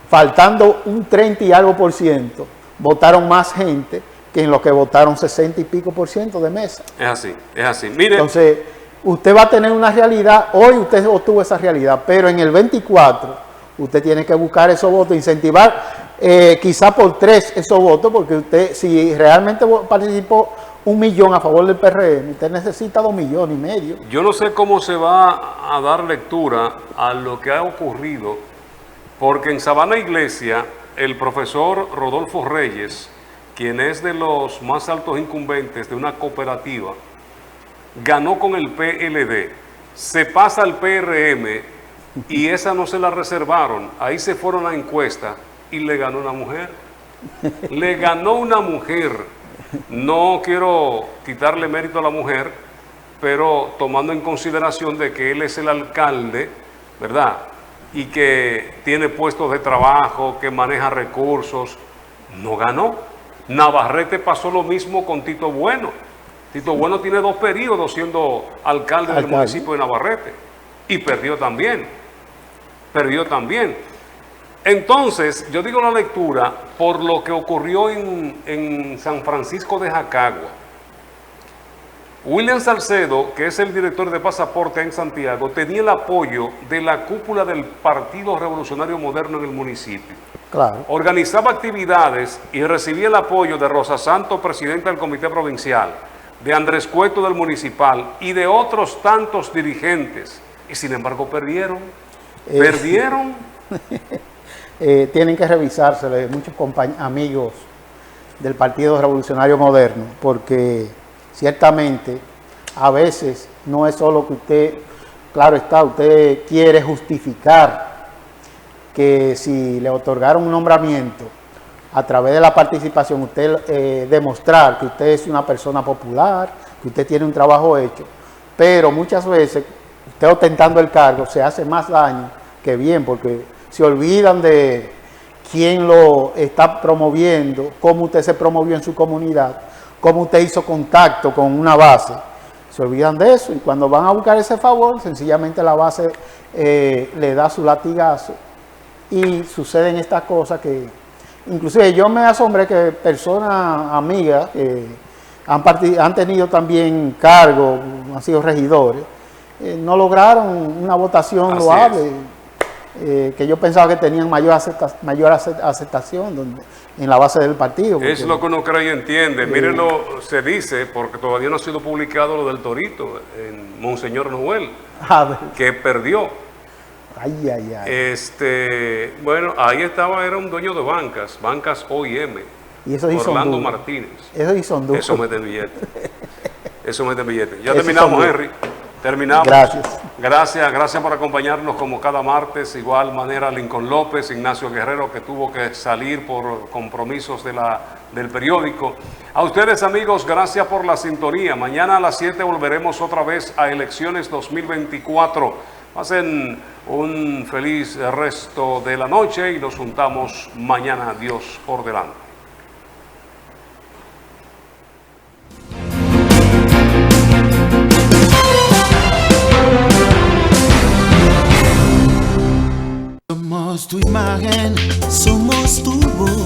faltando un 30 y algo %, votaron más gente que en lo que votaron 60 y pico % de mesa. Es así, es así. Mire. Entonces, usted va a tener una realidad, hoy usted obtuvo esa realidad, pero en el 24 usted tiene que buscar esos votos, incentivar quizá por 3 esos votos, porque usted, si realmente participó 1 millón a favor del PRM, usted necesita 2,5 millones. Yo no sé cómo se va a dar lectura a lo que ha ocurrido, porque en Sabana Iglesia, el profesor Rodolfo Reyes, quien es de los más altos incumbentes de una cooperativa, ganó con el PLD, se pasa al PRM y esa no se la reservaron. Ahí se fueron a la encuesta y le ganó una mujer. Le ganó una mujer. No quiero quitarle mérito a la mujer, pero tomando en consideración de que él es el alcalde, ¿verdad? Y que tiene puestos de trabajo, que maneja recursos, no ganó. Navarrete pasó lo mismo con Tito Bueno. Tito Bueno tiene 2 periodos siendo alcalde del municipio de Navarrete y perdió también. Entonces, yo digo la lectura por lo que ocurrió en San Francisco de Jacagua. William Salcedo, que es el director de Pasaporte en Santiago, tenía el apoyo de la cúpula del Partido Revolucionario Moderno en el municipio. Claro. Organizaba actividades y recibía el apoyo de Rosa Santos, presidenta del Comité Provincial, de Andrés Cueto del Municipal y de otros tantos dirigentes. Y sin embargo perdieron. Tienen que revisársele muchos amigos del Partido Revolucionario Moderno, porque ciertamente a veces no es solo que usted, claro está, usted quiere justificar que si le otorgaron un nombramiento a través de la participación, usted demostrar que usted es una persona popular, que usted tiene un trabajo hecho, pero muchas veces usted ostentando el cargo se hace más daño que bien, porque se olvidan de quién lo está promoviendo, cómo usted se promovió en su comunidad, cómo usted hizo contacto con una base. Se olvidan de eso y cuando van a buscar ese favor, sencillamente la base le da su latigazo y suceden estas cosas que, inclusive yo me asombré que personas amigas que han tenido también cargo, han sido regidores, no lograron una votación loable. Que yo pensaba que tenían mayor aceptación en la base del partido. Porque, es lo que uno cree y entiende. Mírenlo, se dice, porque todavía no ha sido publicado lo del Torito, en Monseñor Noel, que perdió. Bueno, ahí estaba, era un dueño de bancas OIM, y eso Orlando Martínez. Eso mete billete. Ya terminamos, Henry. Terminamos. Gracias. Gracias por acompañarnos como cada martes. Igual manera Lincoln López, Ignacio Guerrero, que tuvo que salir por compromisos del periódico. A ustedes, amigos, gracias por la sintonía. Mañana a las 7 volveremos otra vez a Elecciones 2024. Pasen un feliz resto de la noche y nos juntamos mañana. Dios por delante. Somos tu imagen, somos tu voz.